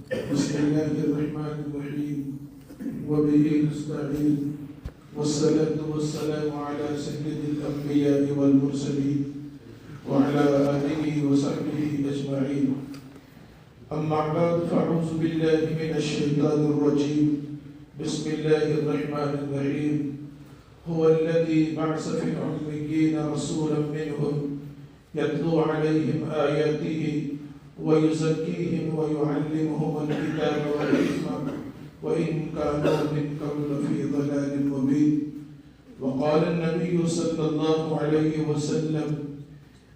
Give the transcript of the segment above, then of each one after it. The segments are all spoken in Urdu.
بسم الله الرحمن الرحيم وبه نستعين والصلاة والسلام على سيد الأنبياء والمرسلين وعلى آله وصحبه أجمعين. أما بعد فأعوذ بالله من الشيطان الرجيم. بسم الله الرحمن الرحيم. هو الذي بعث في الأميين رسولا منهم يتلو عليهم آياته ويزكيهم ويعلمهم الكتاب والحكمة وإن كانوا من قبل في ضلال مبين. وقال النبي صلى الله عليه وسلم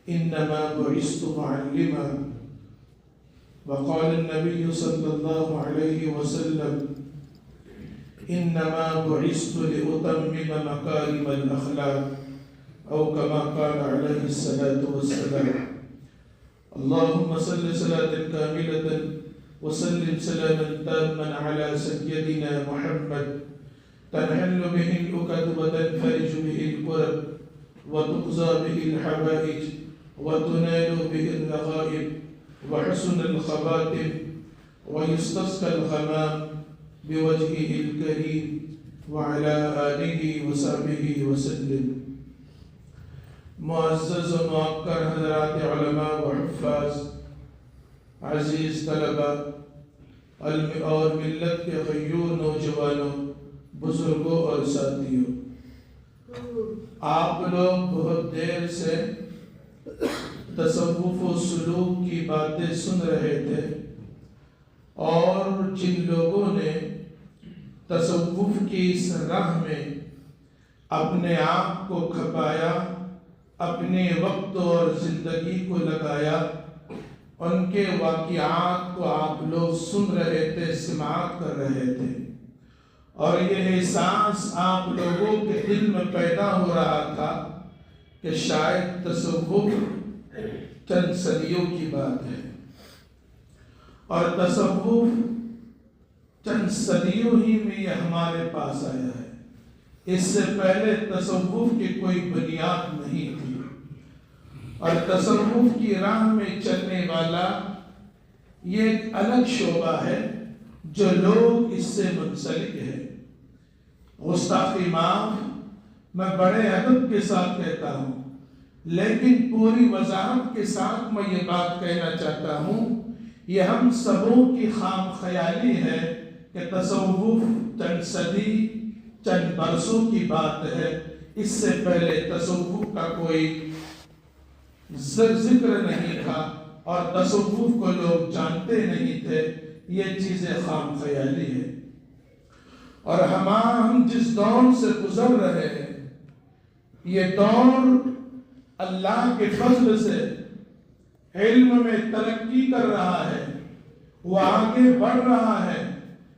إنما بعثت معلما. وقال النبي صلى الله عليه وسلم إنما بعثت لأتمم مكارم الأخلاق أو كما قال عليه الصلاة والسلام. اللهم صل صلاة كاملة وسلم سلاما تاما على سيدنا محمد تنحل به الأكد وتنفرج به الكرب وتقضى به الحوائج وتنال به الرغائب وحسن الخواتم ويستسقى الغمام بوجهه الكريم وعلى آله وصحبه وسلم. معزز و موقر حضرات علماء و حفاظ، عزیز طلباء اور ملت کے غیور نوجوانوں، بزرگوں اور ساتھیوں، آپ لوگ بہت دیر سے تصوف و سلوک کی باتیں سن رہے تھے، اور جن لوگوں نے تصوف کی اس راہ میں اپنے آپ کو کھپایا، اپنے وقت اور زندگی کو لگایا، ان کے واقعات کو آپ لوگ سن رہے تھے، سماعت کر رہے تھے، اور یہ احساس آپ لوگوں کے دل میں پیدا ہو رہا تھا کہ شاید تصوف چند صدیوں کی بات ہے، اور تصوف چند صدیوں ہی میں یہ ہمارے پاس آیا ہے. اس سے پہلے تصوف کی کوئی بنیاد نہیں تھی، اور تصوف کی راہ میں چلنے والا یہ ایک الگ شعبہ ہے جو لوگ اس سے منسلک ہے. گستاخی معاف، میں بڑے ادب کے ساتھ کہتا ہوں، لیکن پوری وضاحت کے ساتھ میں یہ بات کہنا چاہتا ہوں، یہ ہم سبوں کی خام خیالی ہے کہ تصوف چند صدی چند برسوں کی بات ہے. اس سے پہلے تصوف کا کوئی ذکر نہیں تھا اور تصوف کو لوگ جانتے نہیں تھے. یہ چیزیں خام خیالی ہے. اور ہم جس دور سے گزر رہے ہیں، یہ دور اللہ کے فضل سے علم میں ترقی کر رہا ہے، وہ آگے بڑھ رہا ہے،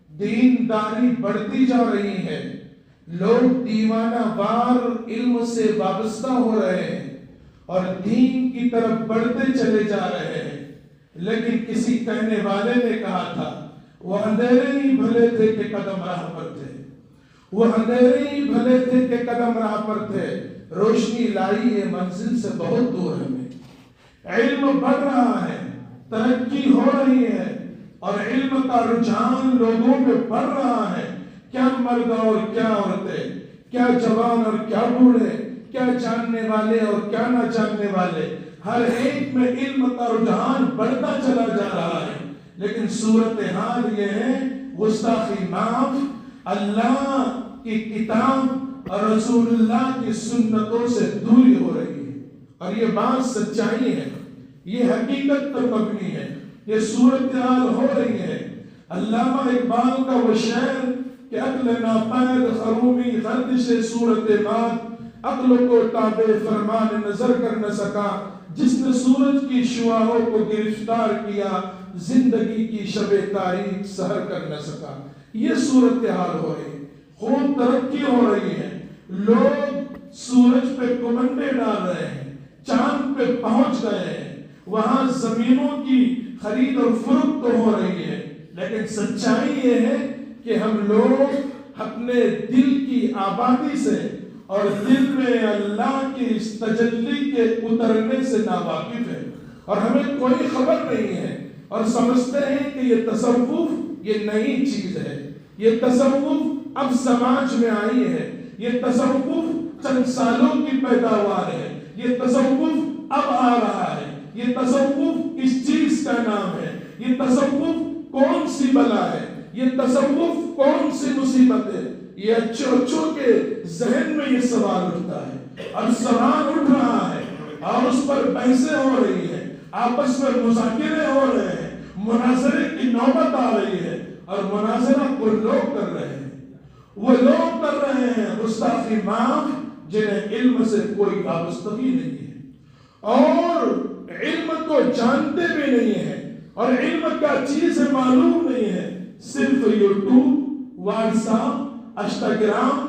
دینداری بڑھتی جا رہی ہے، لوگ دیوانہ وار علم سے وابستہ ہو رہے ہیں اور دین کی طرف بڑھتے چلے جا رہے ہیں. لیکن کسی کہنے والے نے کہا تھا، وہ اندھیرے ہی بھلے تھے کہ قدم راہ پر تھے، وہ اندھیرے ہی بھلے تھے کہ قدم راہ پر تھے، روشنی لائی ہے منزل سے بہت دور ہمیں. علم بڑھ رہا ہے، ترقی ہو رہی ہے، اور علم کا رجحان لوگوں میں بڑھ رہا ہے. کیا مرد اور کیا عورتیں، کیا جوان اور کیا بوڑھے، کیا جاننے والے اور کیا نہ جاننے والے، ہر ایک میں علم کا رجحان بڑھتا چلا جا رہا ہے. لیکن صورتحال یہ ہے، گستاخی معاف، اللہ کی کتاب اور رسول اللہ کی سنتوں سے دوری ہو رہی ہے. اور یہ بات سچائی ہے، یہ حقیقت پر مبنی ہے، یہ صورتحال ہو رہی ہے. علامہ اقبال کا وہ شعر کہ عقل ناپید خرومی گردش صورت بات، عقل کو تابع فرمان نظر کر نہ سکا، جس نے سورج کی شعاعوں کو گرفتار کیا، زندگی کی شب تاریک سحر کر نہ سکا. یہ صورتحال ہو رہی ہے، خوب ترقی ہو رہی ہے، لوگ سورج پہ کمنڈے ڈال رہے ہیں، چاند پہ پہنچ گئے ہیں، وہاں زمینوں کی خرید اور فروخت تو ہو رہی ہے. لیکن سچائی یہ ہے کہ ہم لوگ اپنے دل کی آبادی سے اور دل میں اللہ کی اس تجلی کے اترنے سے ناواقف ہے، اور ہمیں کوئی خبر نہیں ہے. اور سمجھتے ہیں کہ یہ تصوف یہ نئی چیز ہے، یہ تصوف اب سماج میں آئی ہے، یہ تصوف چند سالوں کی پیداوار ہے، یہ تصوف اب آ رہا ہے، یہ تصوف کس چیز کا نام ہے، یہ تصوف کون سی بلا ہے، یہ تصوف کون سی مصیبت ہے؟ یہ اچھوں کے ذہن میں یہ سوال اٹھتا ہے، اور سوال اٹھ رہا ہے اور اس پر بحثیں ہو رہی ہے، آپس میں مذاکرے ہو رہے ہیں، مناظرے کی نوبت آ رہی ہے، اور مناظرہ کو لوگ کر رہے ہیں، وہ لوگ کر رہے ہیں گستاخی معاف جنہیں علم سے کوئی وابستگی نہیں ہے اور علم کو جانتے بھی نہیں ہیں اور علم کا چیز معلوم نہیں ہے، صرف YouTube, WhatsApp, Instagram,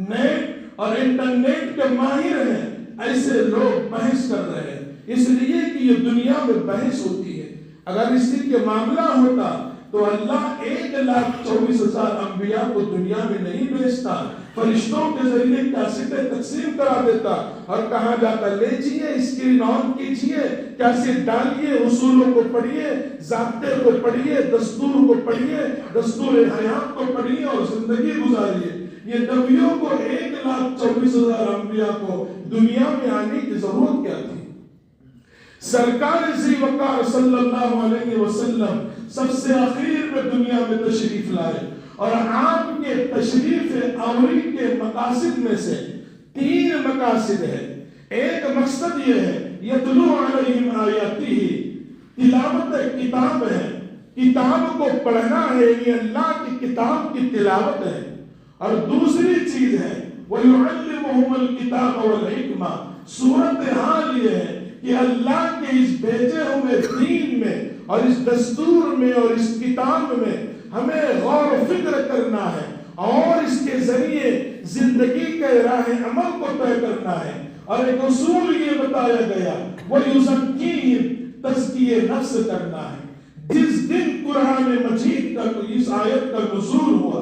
net اور انٹرنیٹ کے ماہر ہیں، ایسے لوگ بحث کر رہے ہیں، اس لیے کہ یہ دنیا میں بحث ہوتی ہے۔ اگر اسی کے معاملہ ہوتا تو اللہ 1,24,000 انبیاء کو دنیا میں نہیں بھیجتا، فرشتوں کے ذریعے کیسٹیں تقسیم کرا دیتا اور کہا جاتا لیجئے اسکرین آن کیجئے، کیسٹ ڈالیے، اصولوں کو پڑھیے، ضابطے کو پڑھیے، دستور کو پڑھیے، دستور حیات کو پڑھیے اور زندگی گزاریے۔ یہ نبیوں کو 1,24,000 انبیاء کو دنیا میں آنے کی ضرورت کیا تھی؟ سرکار ذی وقار صلی اللہ علیہ وسلم سب سے آخر میں دنیا میں تشریف لائے، اور آپ کے تشریف آوری کے مقاصد میں سے 3 مقاصد ہے۔ ایک مقصد یہ ہے یتلو علیہم آیاتہ، تلاوت کتاب ہے، کتاب کو پڑھنا ہے، یہ اللہ کی کتاب کی تلاوت ہے، اور دوسری چیز ہے وَيُعَلِّمُهُمُ الْكِتَابَ وَالْحِكْمَةَ، صورتحال یہ ہے کہ اللہ کے اس بھیجے ہوئے دین میں اور اس دستور میں اور اس کتاب میں ہمیں غور و فکر کرنا ہے اور اس کے ذریعے زندگی کے راہ عمل کو طے کرنا ہے۔ اور ایک اصول یہ بتایا گیا وَيُزَكِّيهِمْ، تزکیہ نفس کرنا ہے۔ جس دن قرآن مجید کا اس آیت کا نزول ہوا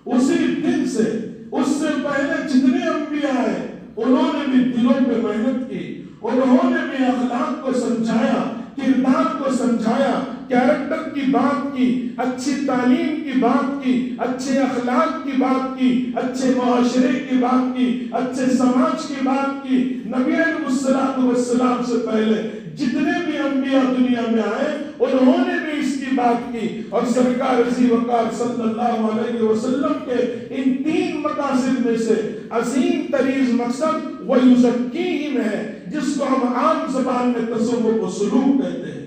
اسی دن سے، اس سے پہلے جتنے انبیاء ہیں انہوں نے بھی دلوں پہ محنت کی، انہوں نے بھی اخلاق کو سمجھایا، کردار کو سمجھایا، کیریکٹر کی بات کی، اچھی تعلیم کی بات کی، اچھے اخلاق کی بات کی، اچھے معاشرے کی بات کی، اچھے سماج کی بات کی۔ نبی علیہ السلام سے پہلے جتنے بھی انبیاء دنیا میں آئے انہوں نے بھی اس کی بات کی، اور سرکار ذی وقار صلی اللہ علیہ وسلم کے ان 3 مقاصد میں سے عظیم ترین مقصد وَيُزَكِّيهِمْ ہے، جس کو ہم عام زبان میں تصوف و سلوک کہتے ہیں۔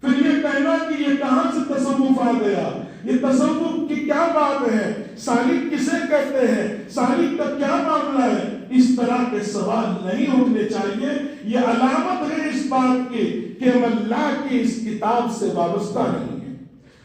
پھر یہ کہنا کہ یہ کہاں سے تصوف آ گیا، یہ تصوف کی کیا بات ہے، سالک کسے کہتے ہیں، سالک کا کیا معاملہ ہے، اس طرح کے سوال نہیں اٹھنے چاہیے۔ یہ علامت ہے اس بات کی کہ ہم اللہ کی اس کتاب سے وابستہ نہیں ہیں،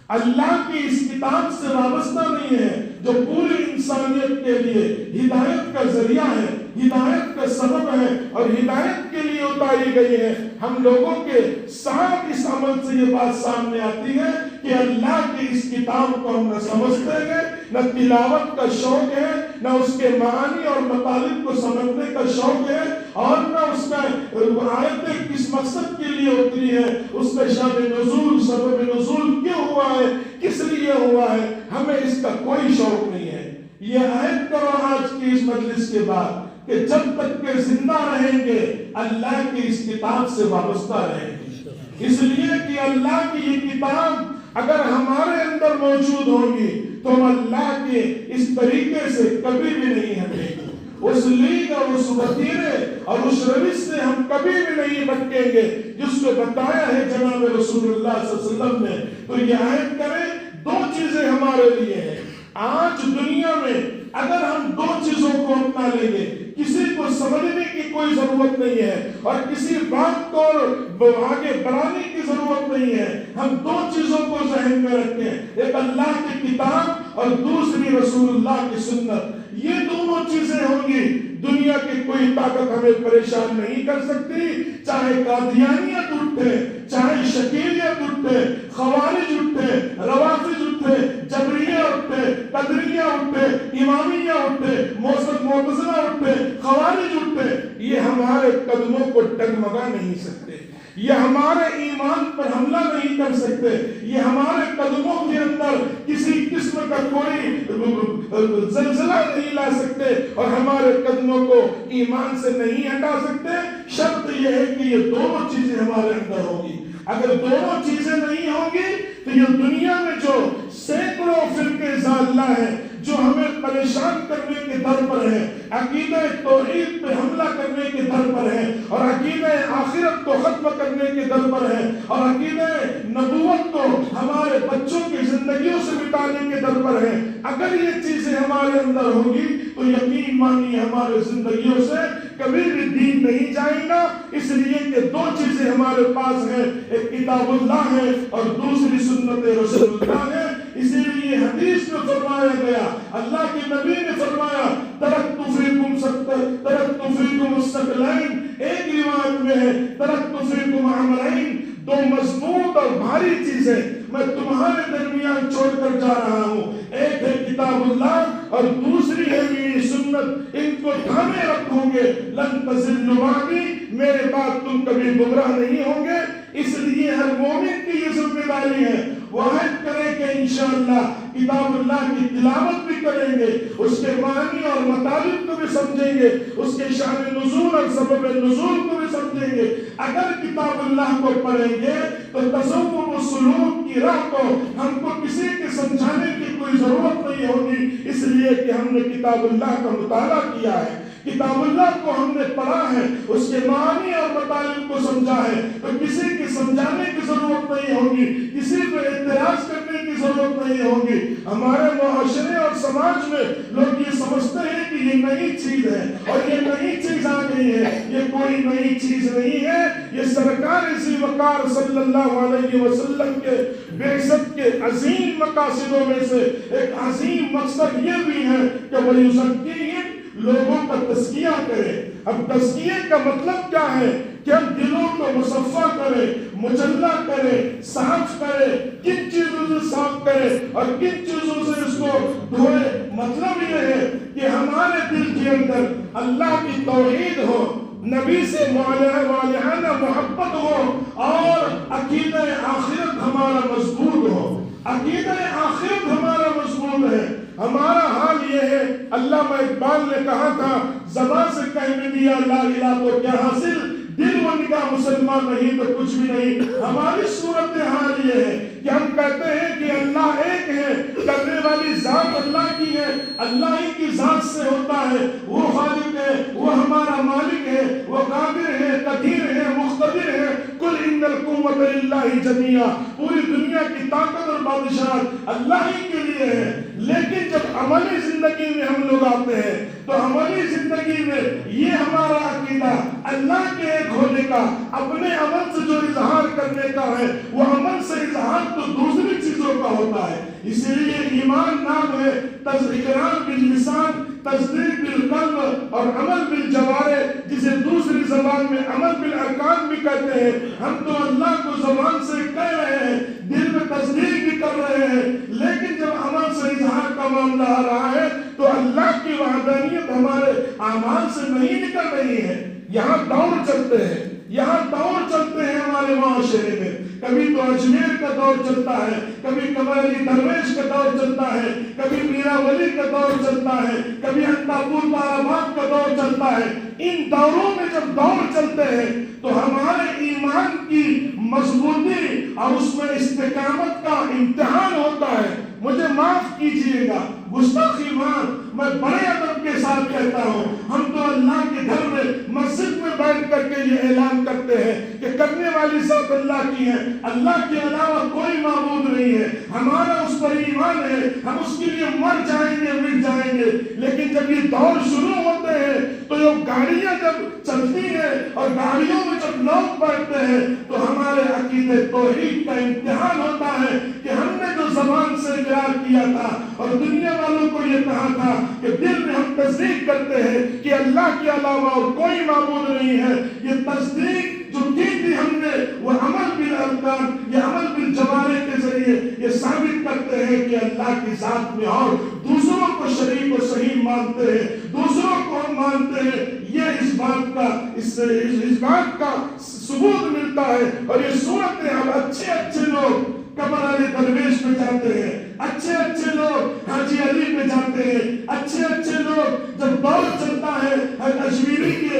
اللہ کی اس کتاب سے وابستہ نہیں ہے جو پوری انسانیت کے لیے ہدایت کا ذریعہ ہے، ہدایت کا سبب ہے اور ہدایت کے لیے اتاری گئی ہے۔ ہم لوگوں کے ساتھ اس عمل سے یہ بات سامنے آتی ہے کہ اللہ کی اس کتاب کو ہم نہ سمجھتے ہیں، نہ تلاوت کا شوق ہے، نہ اس کے معانی اور مطالب کو سمجھنے کا شوق ہے، اور نہ اس کا آیتیں کس مقصد کے لیے اتری ہے، اس میں شان نزول، سبب نزول کیوں ہوا ہے، کس لیے ہوا ہے، ہمیں اس کا کوئی شوق نہیں ہے۔ یہ عہد کرو آج کی اس مجلس کے بعد کہ جب تک کہ زندہ رہیں گے اللہ کی اس کتاب سے وابستہ رہیں گے، اس لیے کہ اللہ کی یہ کتاب اگر ہمارے اندر موجود ہوگی تو ہم اللہ کے اس طریقے سے کبھی بھی نہیں ہٹیں گے، اس لیگ اور اس وطیرے اور اس روش سے ہم کبھی بھی نہیں بھٹکیں گے جس کو بتایا ہے جناب رسول اللہ صلی اللہ علیہ وسلم نے۔ تو یہ عہد کریں، 2 چیزیں ہمارے لیے ہیں آج دنیا میں، اگر ہم 2 چیزوں کو اپنا لیں گے، کسی کو سمجھنے کی کوئی ضرورت نہیں ہے اور کسی بات کو آگے بڑھانے کی ضرورت نہیں ہے، ہم 2 چیزوں کو ذہن میں رکھیں، ایک اللہ کی کتاب اور دوسری رسول اللہ کی سنت۔ یہ دونوں چیزیں ہوں گی، دنیا کی کوئی طاقت ہمیں پریشان نہیں کر سکتی، چاہے قادیانیت اٹھے، چاہے شکیلیت اٹھے، خوارج اٹھے، روافض اٹھے، جبریہ اٹھے، قدریہ اٹھے، امامیہ اٹھے، معتزلہ اٹھے، خوارج اٹھے، یہ ہمارے قدموں کو ڈگمگا نہیں سکتے۔ یہ ہمارے ایمان پر حملہ نہیں کر سکتے، یہ ہمارے قدموں کے اندر کسی قسم کا کوئی زلزلہ نہیں لا سکتے اور ہمارے قدموں کو ایمان سے نہیں ہٹا سکتے۔ شرط یہ ہے کہ یہ دونوں چیزیں ہمارے اندر ہوگی۔ اگر دونوں چیزیں نہیں ہوں گی تو یہ دنیا میں جو سینکڑوں فرقے ضالہ ہیں جو ہمیں پریشان کرنے کے در پر ہیں، عقیدہ توحید پہ حملہ کرنے کے در پر ہیں، اور عقیدہ آخرت کو ختم کرنے کے در پر ہیں، اور عقیدہ نبوت کو ہمارے بچوں کی زندگیوں سے مٹانے کے در پر ہیں، اگر یہ چیزیں ہمارے اندر ہوگی تو یقین مانیے ہمارے زندگیوں سے کبھی بھی دین نہیں جائے گا۔ اس لیے کہ دو چیزیں ہمارے پاس ہیں، ایک کتاب اللہ ہے اور دوسری سنت رسول اللہ ہے۔ اسی لیے حدیث میں فرمایا گیا، اللہ کے نبی نے فرمایا ترکت فیکم الثقلین، ایک روایت میں ہے ترکت فیکم امرین، دو مضبوط اور بھاری چیزیں میں تمہارے درمیان چھوڑ کر جا رہا ہوں، ایک ہے کتاب اللہ اور دوسری ہے میری سنت، ان کو تھامے رکھو گے لن تضلوا بعدی، میرے بعد تم کبھی گمراہ نہیں ہوں گے۔ اس لیے ہر مومن کی یہ ذمہ داری ہے وہ عہد کرے کہ انشاءاللہ کتاب اللہ کی تلاوت بھی کریں گے، اس کے معنی اور مطالب کو بھی سمجھیں گے، اس کے شان نزول اور سبب نزول کو بھی سمجھیں گے۔ اگر کتاب اللہ کو پڑھیں گے تو تصوف و سلوک کی راہ کو ہم کو کسی کے سمجھانے کی کوئی ضرورت نہیں ہوگی، اس لیے کہ ہم نے کتاب اللہ کا مطالعہ کیا ہے، کتاب اللہ کو ہم نے پڑھا ہے، اس کے معنی اور مطالب کو سمجھا ہے، تو کسی کے سمجھانے کی ضرورت نہیں ہوگی، کسی پہ اعتراض کرنے کی ضرورت نہیں ہوگی۔ ہمارے معاشرے اور سماج میں لوگ یہ سمجھتے ہیں کہ یہ نئی چیز ہے اور یہ نئی چیز آ گئی ہے، یہ کوئی نئی چیز نہیں ہے، یہ سرکار ذی وقار صلی اللہ علیہ وسلم کے بعثت کے عظیم مقاصدوں میں سے ایک عظیم مقصد یہ بھی ہے کہ وَيُزَكِّيهِمْ، لوگوں کا تزکیہ کرے۔ اب تزکیے کا مطلب کیا ہے کہ ہم دلوں کو مصفا کرے، مجلہ کرے، صاف کرے، کن چیزوں سے صاف کرے اور کن چیزوں سے اس کو دھوئے۔ مطلب یہ ہے کہ ہمارے دل کے اندر اللہ کی توحید ہو، نبی سے والہانہ محبت ہو اور عقیدہ آخرت ہمارا مضبوط ہو۔ عقیدہ آخرت ہمارا مضبوط ہے۔ ہمارا حال یہ ہے، علامہ اقبال نے کہا تھا زبان سے کہنے دیا لا الہ تو کیا حاصل، دل و نگاہ مسلمان نہیں تو کچھ بھی نہیں۔ ہماری صورتحال یہ ہے کہ ہم کہتے ہیں کہ اللہ ایک ہے، کرنے والی ذات اللہ کی ہے، اللہ ہی کی ذات سے ہوتا ہے، وہ خالق ہے، وہ ہمارا مالک ہے، وہ قادر ہے، قدیر ہے، مقتدر ہے۔ قل ان القوت للہ جمیعا، پوری دنیا کی طاقت اور بادشاہت اللہ ہی کے لیے ہے۔ لیکن جب عملی زندگی میں ہم لوگ آتے ہیں تو عملی زندگی میں یہ ہمارا عقیدہ اللہ کے ایک ہونے کا، اپنے عمل سے جو اظہار کرنے کا ہے، وہ عمل سے اظہار تو دوسری چیزوں کا ہوتا ہے۔ اسی لیے ایمان نام ہے اقرار باللسان، تصدیق بالقلب اور عمل بالجوارح، جسے دوسری زبان میں عمل بالارکان بھی کہتے ہیں۔ ہم تو اللہ کو زبان سے کہہ رہے ہیں، دل میں تصدیق بھی کر رہے ہیں، لیکن جب عمل سے اظہار کا معاملہ آ رہا ہے تو اللہ کی وحدانیت ہمارے اعمال سے نہیں نکل رہی ہے۔ یہاں دور چلتے ہیں، یہاں دور چلتے ہیں ہمارے معاشرے میں، کبھی تو اجمیر کا دور چلتا ہے، کبھی قمر علی درویش کا دور چلتا ہے، کبھی میرا ولی کا دور چلتا ہے، کبھی انتاپور بارآباد کا دور چلتا ہے۔ ان دوروں میں جب دور چلتے ہیں تو ہمارے ایمان کی مضبوطی اور اس میں استقامت کا امتحان ہوتا ہے۔ مجھے معاف کیجئے گا گستاخی میں بڑے ادب کے ساتھ کہتا ہوں، ہم تو اللہ کے گھر میں مسجد میں بیٹھ کر کے یہ اعلان کرتے ہیں کہ کرنے والی ذات اللہ کی ہے، اللہ کے علاوہ کوئی معبود نہیں ہے، ہمارا اس پر ایمان ہے، ہم اس کے لیے مر جائیں گے مٹ جائیں گے۔ لیکن جب یہ دور شروع ہوتے ہیں تو یہ گاڑیاں جب چلتی ہیں اور گاڑیوں میں جب لوگ بیٹھتے ہیں تو ہمارے عقیدے توحید کا امتحان ہوتا ہے کہ ہم نے جو زبان سے اقرار کیا تھا اور دنیا والوں کو یہ کہا تھا کہ دل میں ہم تصدیق کرتے ہیں کہ اللہ کے علاوہ اور کوئی معبود نہیں ہے، یہ تصدیق جو کی تھی ہم نے وہ عمل بالارکان یا عمل بالجوارح کے ذریعے یہ ثابت کرتے ہیں کہ اللہ کی ذات میں اور دوسروں کو شریک و صحیح مانتے ہیں، دوسروں کو ہم مانتے ہیں۔ یہ اس بات کا ثبوت ملتا ہے. اور یہ صورت ہم اچھے لوگ قبر علی درویش پہ جاتے ہیں, اچھے لوگ حاجی علی پہ جاتے ہیں, اچھے لوگ جب دور چلتا ہے کشمیری کے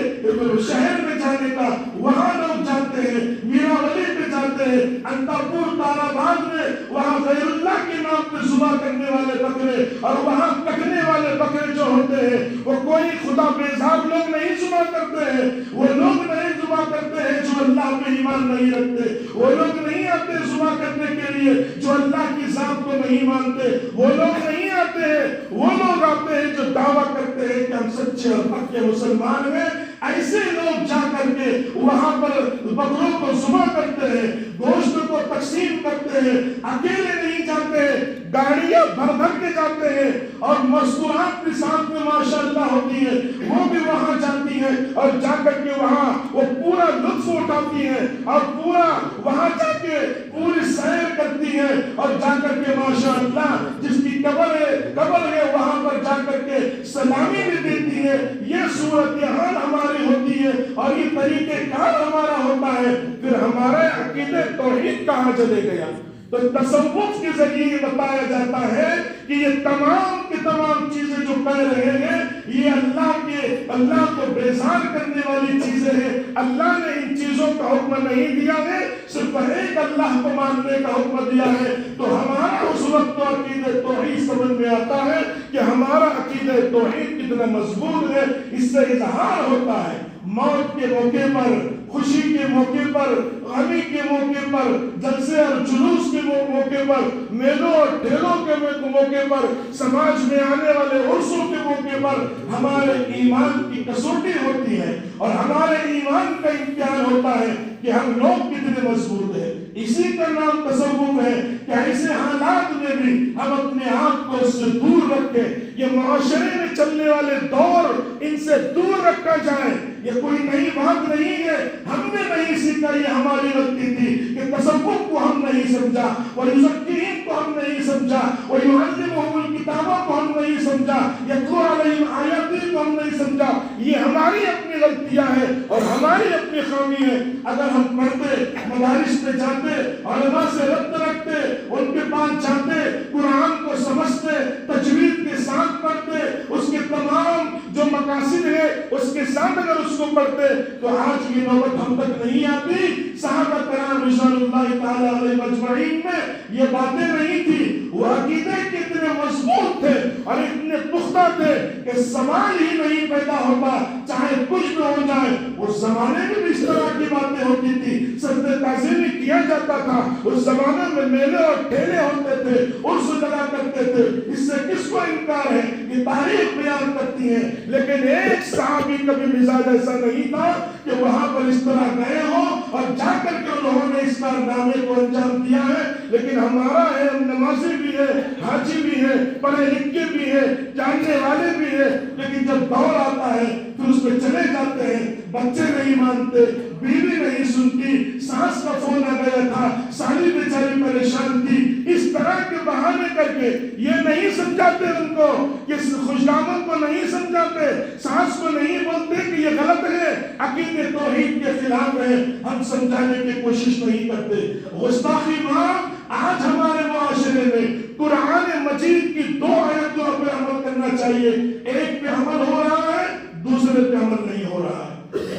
شہر میں جانے کا وہاں لوگ جاتے ہیں, میرا ولی پہ جاتے ہیں, انتاپور تارا باغ میں وہاں غیر اللہ کے نام پہ ذبح کرنے والے بکرے اور وہاں کٹنے والے بکرے جو ہوتے ہیں وہ کوئی خدا بیزار لوگ نہیں ذبح کرتے ہیں, وہ لوگ نہیں ذبح کرتے ہیں جو اللہ پہ ایمان نہیں رکھتے, وہ لوگ نہیں آتے ذبح کرنے کے لیے جو اللہ کی ذات کو نہیں مانتے, وہ لوگ نہیں آتے ہیں, وہ لوگ آتے ہیں جو دعویٰ کرتے ہیں کہ ہم سچے اور پکے مسلمان ہیں. ایسے لوگ جا کر کے وہاں پر بکروں کو ذبح کرتے ہیں, گوشت کو تقسیم کرتے ہیں, اکیلے نہیں جاتے, گاڑیاں بھر کے جاتے ہیں اور مستورات بھی ساتھ میں ماشاءاللہ ہوتی ہے وہ بھی وہاں جاتی ہیں اور جا کر کے وہاں وہ پورا لطف اٹھاتی ہیں اور پورا وہاں جا کے پوری سیر کرتی ہیں اور جا کر کے ماشاءاللہ جس کی قبر ہے وہاں پر جا کر کے سلامی بھی دیتی ہے. یہ صورتحال ہماری ہوتی ہے اور یہ طریقہ کار ہمارا ہوتا ہے. پھر ہمارے عقیدے توحید کہاں چلے گیا؟ تو تصوف کے ذریعے بتایا جاتا ہے کہ یہ تمام کی تمام چیزیں جو کہہ رہے ہیں یہ اللہ کو بیزار کرنے والی چیزیں ہیں. اللہ نے ان چیزوں کا حکم نہیں دیا ہے, صرف ایک اللہ کو ماننے کا حکم دیا ہے. تو ہمارا اس وقت تو عقیدہ توحید سمجھ میں آتا ہے کہ ہمارا عقیدہ توحید کتنا مضبوط ہے. اس سے اظہار ہوتا ہے موت کے موقع پر, خوشی کے موقع پر, غمی کے موقع پر, جلسے اور جلوس کے موقع پر, میلوں اور ٹھیلوں کے موقع پر, سماج میں آنے والے عرصوں کے موقع پر ہمارے ایمان کی کسوٹی ہوتی ہے اور ہمارے ایمان کا امتحان ہوتا ہے کہ ہم لوگ کتنے مضبوط ہیں. اسی کا نام تصوف ہے کہ ایسے حالات میں بھی ہم اپنے آپ کو اس سے دور رکھیں. یہ معاشرے میں چلنے والے دور ان سے دور رکھا جائے. یہ کوئی نئی بات نہیں ہے, ہم نے نہیں سیکھا, یہ ہماری غلطی تھی کہ تصوف کو ہم نہیں سمجھا اور یزکین کو ہم نہیں سمجھا اور یعلمہم الکتابہ کو ہم نہیں سمجھا, یتلو علیہم آیاتی کو ہم نہیں سمجھا. یہ ہماری اپنی غلطیاں ہیں اور ہماری اپنی خامی ہے. اگر ہم پڑھتے, مدارس میں جاتے, علماء سے ربط رکھتے, ان کے پاس جاتے, قرآن کو سمجھتے, تجوید کے ساتھ پڑھتے, اس کے تمام جو مقاصد ہے اس کے ساتھ اگر اس کو پڑھتے تو آج یہ نوبت ہم تک نہیں آتی. صحابہ کرام رضوان اللہ تعالی علیہ مجمعین میں یہ باتیں نہیں تھی. وہ عقیدے کے اتنے مضبوط تھے اور اتنے پختہ تھے کہ سوال ہی نہیں پیدا ہوتا چاہے کچھ بھی ہو جائے. اس زمانے میں بھی اس طرح کی باتیں ہوتی تھی, سجدہ تعظیمی کیا جاتا تھا, اس زمانے میں میلے اور ٹھیلے ہوتے تھے, عرس لگا کرتے تھے. اس سے کس کو انکار ہے؟ یہ تاریخ بیان کرتی ہے. لیکن ایک صحابی کا بھی مزاج ایسا نہیں تھا کہ وہاں پر اس طرح گئے ہو اور جا کر کے انہوں نے اس کارنامے کو انجام دیا ہے. لیکن ہمارا ہے, ہم نمازی بھی ہے, حاجی بھی ہے, پڑھے لکھے بھی ہے, جاننے والے بھی ہے, لیکن جب دور آتا ہے پھر اس پہ چلے جاتے ہیں. بچے نہیں مانتے, بیوی نہیں سنتی, ساس کا فون آ گیا تھا, سالی بیچاری پریشان تھی. اس طرح کے بہانے کر کے یہ نہیں سمجھاتے ان کو کہ خوشناموں کو نہیں سمجھاتے, ساس کو نہیں بولتے کہ یہ غلط ہے, عقیدے توحید کے خلاف ہے. ہم سمجھانے کی کوشش نہیں کرتے. گستاخی معاف. آج ہمارے معاشرے میں قرآن مجید کی 2 آیتوں پر عمل کرنا چاہیے. ایک پہ عمل ہو رہا ہے, دوسرے پہ عمل نہیں ہو رہا ہے.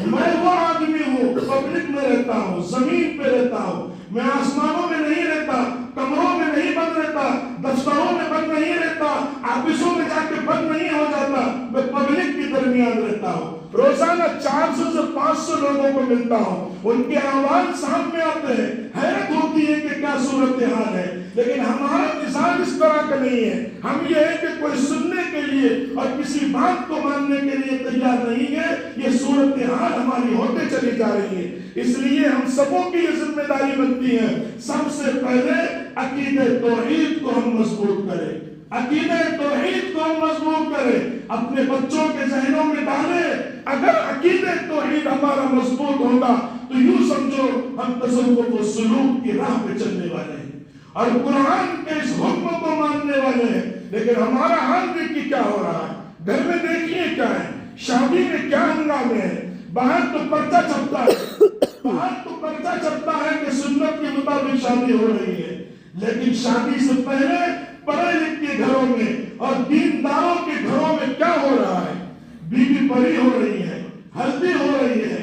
میں وہ آدمی ہوں, پبلک میں رہتا ہوں, زمین پہ رہتا ہوں, میں آسمانوں میں نہیں رہتا, کمروں میں نہیں بند رہتا, دفتروں میں بند نہیں رہتا, آفسوں میں جا کے بند نہیں ہو جاتا. میں پبلک کے درمیان رہتا ہوں. روزانہ 400 سے 500 لوگوں کو ملتا ہوں, ان کے آواز سامنے آتے ہیں. حیرت ہوتی ہے کہ کیا صورتحال ہے. لیکن ہمارا مزاج اس طرح کا نہیں ہے. ہم یہ ہے کہ کوئی سننے کے لیے اور کسی بات کو ماننے کے لیے تیار نہیں ہے. یہ صورتحال ہماری ہوتے چلی جا رہی ہے. اس لیے ہم سبوں کی یہ ذمہ داری بنتی ہے, سب سے پہلے عقیدہ توحید کو ہم مضبوط کریں. عقیدہ توحید کو ہم مضبوط کریں, اپنے بچوں کے ذہنوں میں ڈالیں. اگر عقیدہ توحید ہمارا مضبوط ہوگا تو یوں سمجھو ہم تصوف و سلوک کی راہ پہ چلنے والے ہیں اور قرآن کے اس حکم کو ماننے والے ہیں. لیکن ہمارا حال دیکھیے کیا ہو رہا ہے. گھر میں دیکھیے کیا ہے, شادی میں کیا ہنگامے ہیں، باہر تو پرچہ چھپتا ہے کہ سنت کے مطابق شادی ہو رہی ہے، لیکن شادی سے پہلے پڑھے لکھے گھروں میں اور دینداروں کے گھروں میں کیا ہو رہا ہے؟ بیوی پری ہو رہی ہے، ہلدی ہو رہی ہے،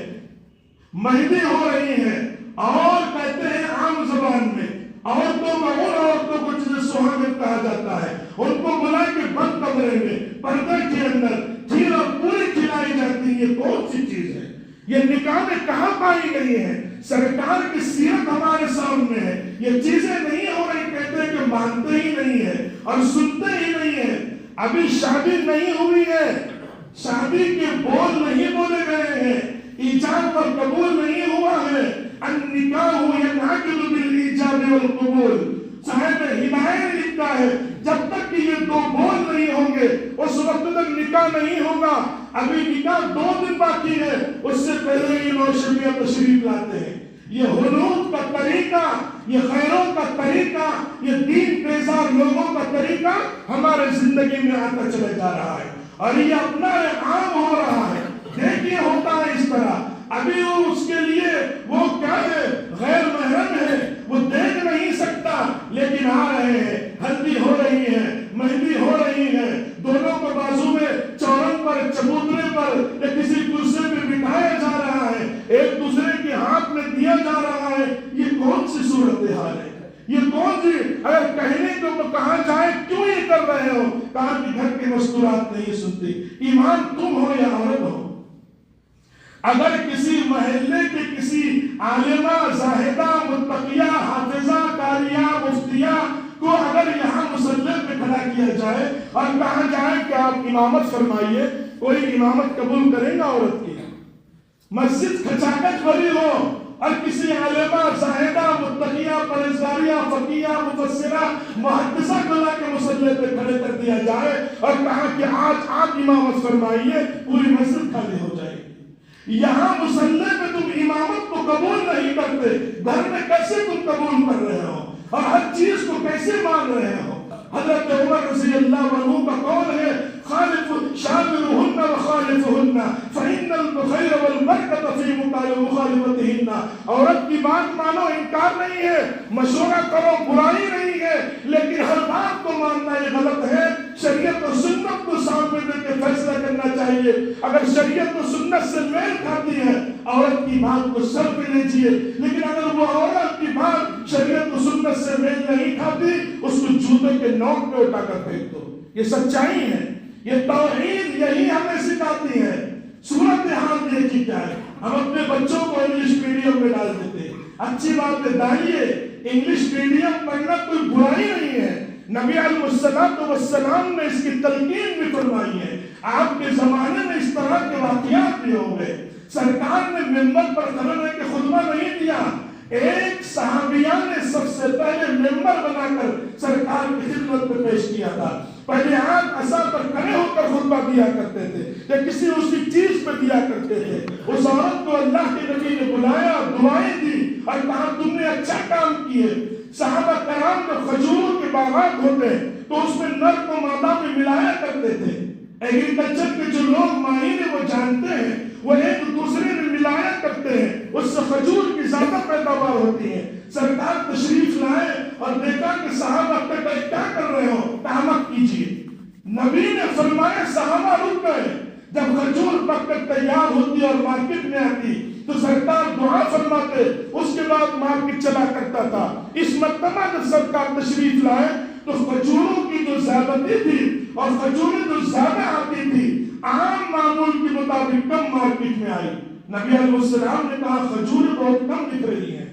مہندی ہو رہی ہے، اور کہتے ہیں عام زبان میں عورتوں کو جسے سہاگن کہا جاتا ہے، ان کو بلا کے بند کمرے میں پردے کے اندر کھیر اور پوری کھلائی جاتی ہے۔ یہ کون سی چیز ہے؟ یہ نکاح میں کہاں پائی گئی ہے؟ سرکار کی سیرت ہمارے سامنے ہے، یہ چیزیں نہیں ہو رہی، کہتے ہیں کہ مانتے ہی نہیں ہے اور سنتے ہی نہیں ہے۔ ابھی شادی نہیں ہوئی ہے، شادی کے بول نہیں بولے گئے ہیں، ایجاب اور قبول نہیں ہوا ہے۔ النکاح ینعقد بالایجاب والقبول، صاحب ہدایت لکھتا ہے جب تک کہ یہ دو بول نہیں ہوں گے اس وقت تک نکاح نہیں ہوگا۔ ابھی نکاح 2 دن باقی ہے، اس سے پہلے یہ نوشیاں تشریف لاتے ہیں۔ یہ حنوط کا طریقہ، یہ خیروں کا طریقہ، یہ دین بیزار لوگوں کا طریقہ ہمارے زندگی میں آتا چلا جا رہا ہے، اور یہ اپنا عام ہو رہا ہے۔ دیکھیے ہوتا ہے اس طرح، ابھی وہ اس کے لیے وہ کیا ہے، غیر محرم ہے، وہ دیکھ نہیں سکتا، لیکن آ رہے ہیں، ہلدی ہو رہی ہے، مہندی ہو رہی ہے، دونوں کو بازو میں چورن پر، چبوترے پر یا کسی کرسی پہ بٹھایا جا رہا ہے، ایک دوسرے کے ہاتھ میں دیا جا رہا ہے۔ یہ کون سی صورتحال ہے؟ یہ کون سی؟ اگر کہنے کو کہاں جائے کیوں یہ کر رہے ہو؟ کہا کہ گھر کے مستورات نہیں سنتی۔ ایمان تم ہو یا عورت ہو، اگر کسی محلے کے کسی عالمہ، زاہدہ، متقیہ، حافظہ، قاریہ، مفتیہ کو اگر یہاں مصلی پہ کھڑا کیا جائے اور کہا جائے کہ آپ امامت فرمائیے، کوئی امامت قبول کرے گا عورت کی؟ مسجد کھچاکچ بھری ہو اور کسی عالمہ، زاہدہ، متقیہ، پرہیزگاریہ، فقیہ، مفسرہ، محدثہ کو لا کے مصلی پہ کھڑے کر دیا جائے اور کہا کہ آج آپ امامت فرمائیے، پوری مسجد خالی ہو جائے گی۔ یہاں مصلی پہ تم امامت کو قبول نہیں کرتے، گھر میں کیسے تم قبول کر رہے ہو اور ہر چیز کو کیسے مان رہے ہو؟ حضرت عمر رضی اللہ عنہ کا قول ہے، شاورهن وخالفهن فإن الخير والبركة في مخالفتهن۔ عورت کی بات مانو، انکار نہیں ہے، مشورہ کرو، برائی نہیں ہے، لیکن ہر بات کو ماننا یہ غلط ہے۔ شریعت و سنت کو سامنے دے کے فیصلہ کرنا چاہیے۔ اگر شریعت و سنت سے میل کھاتی ہے عورت کی بات کو سر پہ لیجیے، لیکن اگر وہ عورت کی بات شریعت و سنت سے میل نہیں کھاتی، اس کو جوتے کے نوک پہ اٹھا کر پھینک دو۔ یہ سچائی ہے، یہ توحید یہی ہمیں سکھاتی ہے۔ صورتحال دیکھیے کیا ہے، ہم اپنے بچوں کو انگلش میڈیم میں ڈال دیتے ہیں، اچھی بات ہے، ڈالیے، انگلش میڈیم پڑھنا کوئی برائی نہیں ہے۔ نبی علیہ السلام نے اس کی تلقین بھی فرمائی ہے۔ آپ کے زمانے میں اس طرح کے واقعات بھی ہو گئے۔ سرکار نے ممبر پر کھڑے رہ کے خطبہ نہیں دیا، ایک صحابیہ نے سب سے پہلے ممبر بنا کر سرکار کی خدمت میں پیش کیا تھا۔ پہلے آپ عصا پر کھڑے ہو کر خطبہ دیا کرتے تھے یا کسی اسی چیز پہ دیا کرتے تھے۔ اس عورت کو اللہ کے نبی نے بلایا، دعائیں دی اور کہا تم نے اچھا کام کیے۔ صحابہ کرام جو کھجوروں کے باغات ہوتے تو اس میں نر کو مادہ میں ملایا کرتے تھے۔ ایگریکلچر کے جو لوگ ماہر ہیں وہ جانتے ہیں، وہ ایک دوسرے میں ملایا کرتے ہیں، اس سے کھجور کی زیادہ پیداوار ہوتی ہے۔ سرکار تشریف لائے اور دیکھا کہ صحابہ کیا کر رہے ہو، تحمق کیجیے۔ نبی نے فرمایا صحابہ رک گئے۔ جب کھجور پک کر تیار ہوتی اور مارکیٹ میں آتی تو سرکار دعا فرماتے، اس کے بعد مارکیٹ چلا کرتا تھا۔ اس مرتبہ جب سرکار تشریف لائے تو کھجوروں کی جو زیادتی تھی اور کھجوریں جو زیادہ آتی تھی، عام معمول کے مطابق کم مارکیٹ میں آئی۔ نبی علیہ السلام نے کہا کھجوریں بہت کم دکھ رہی ہیں۔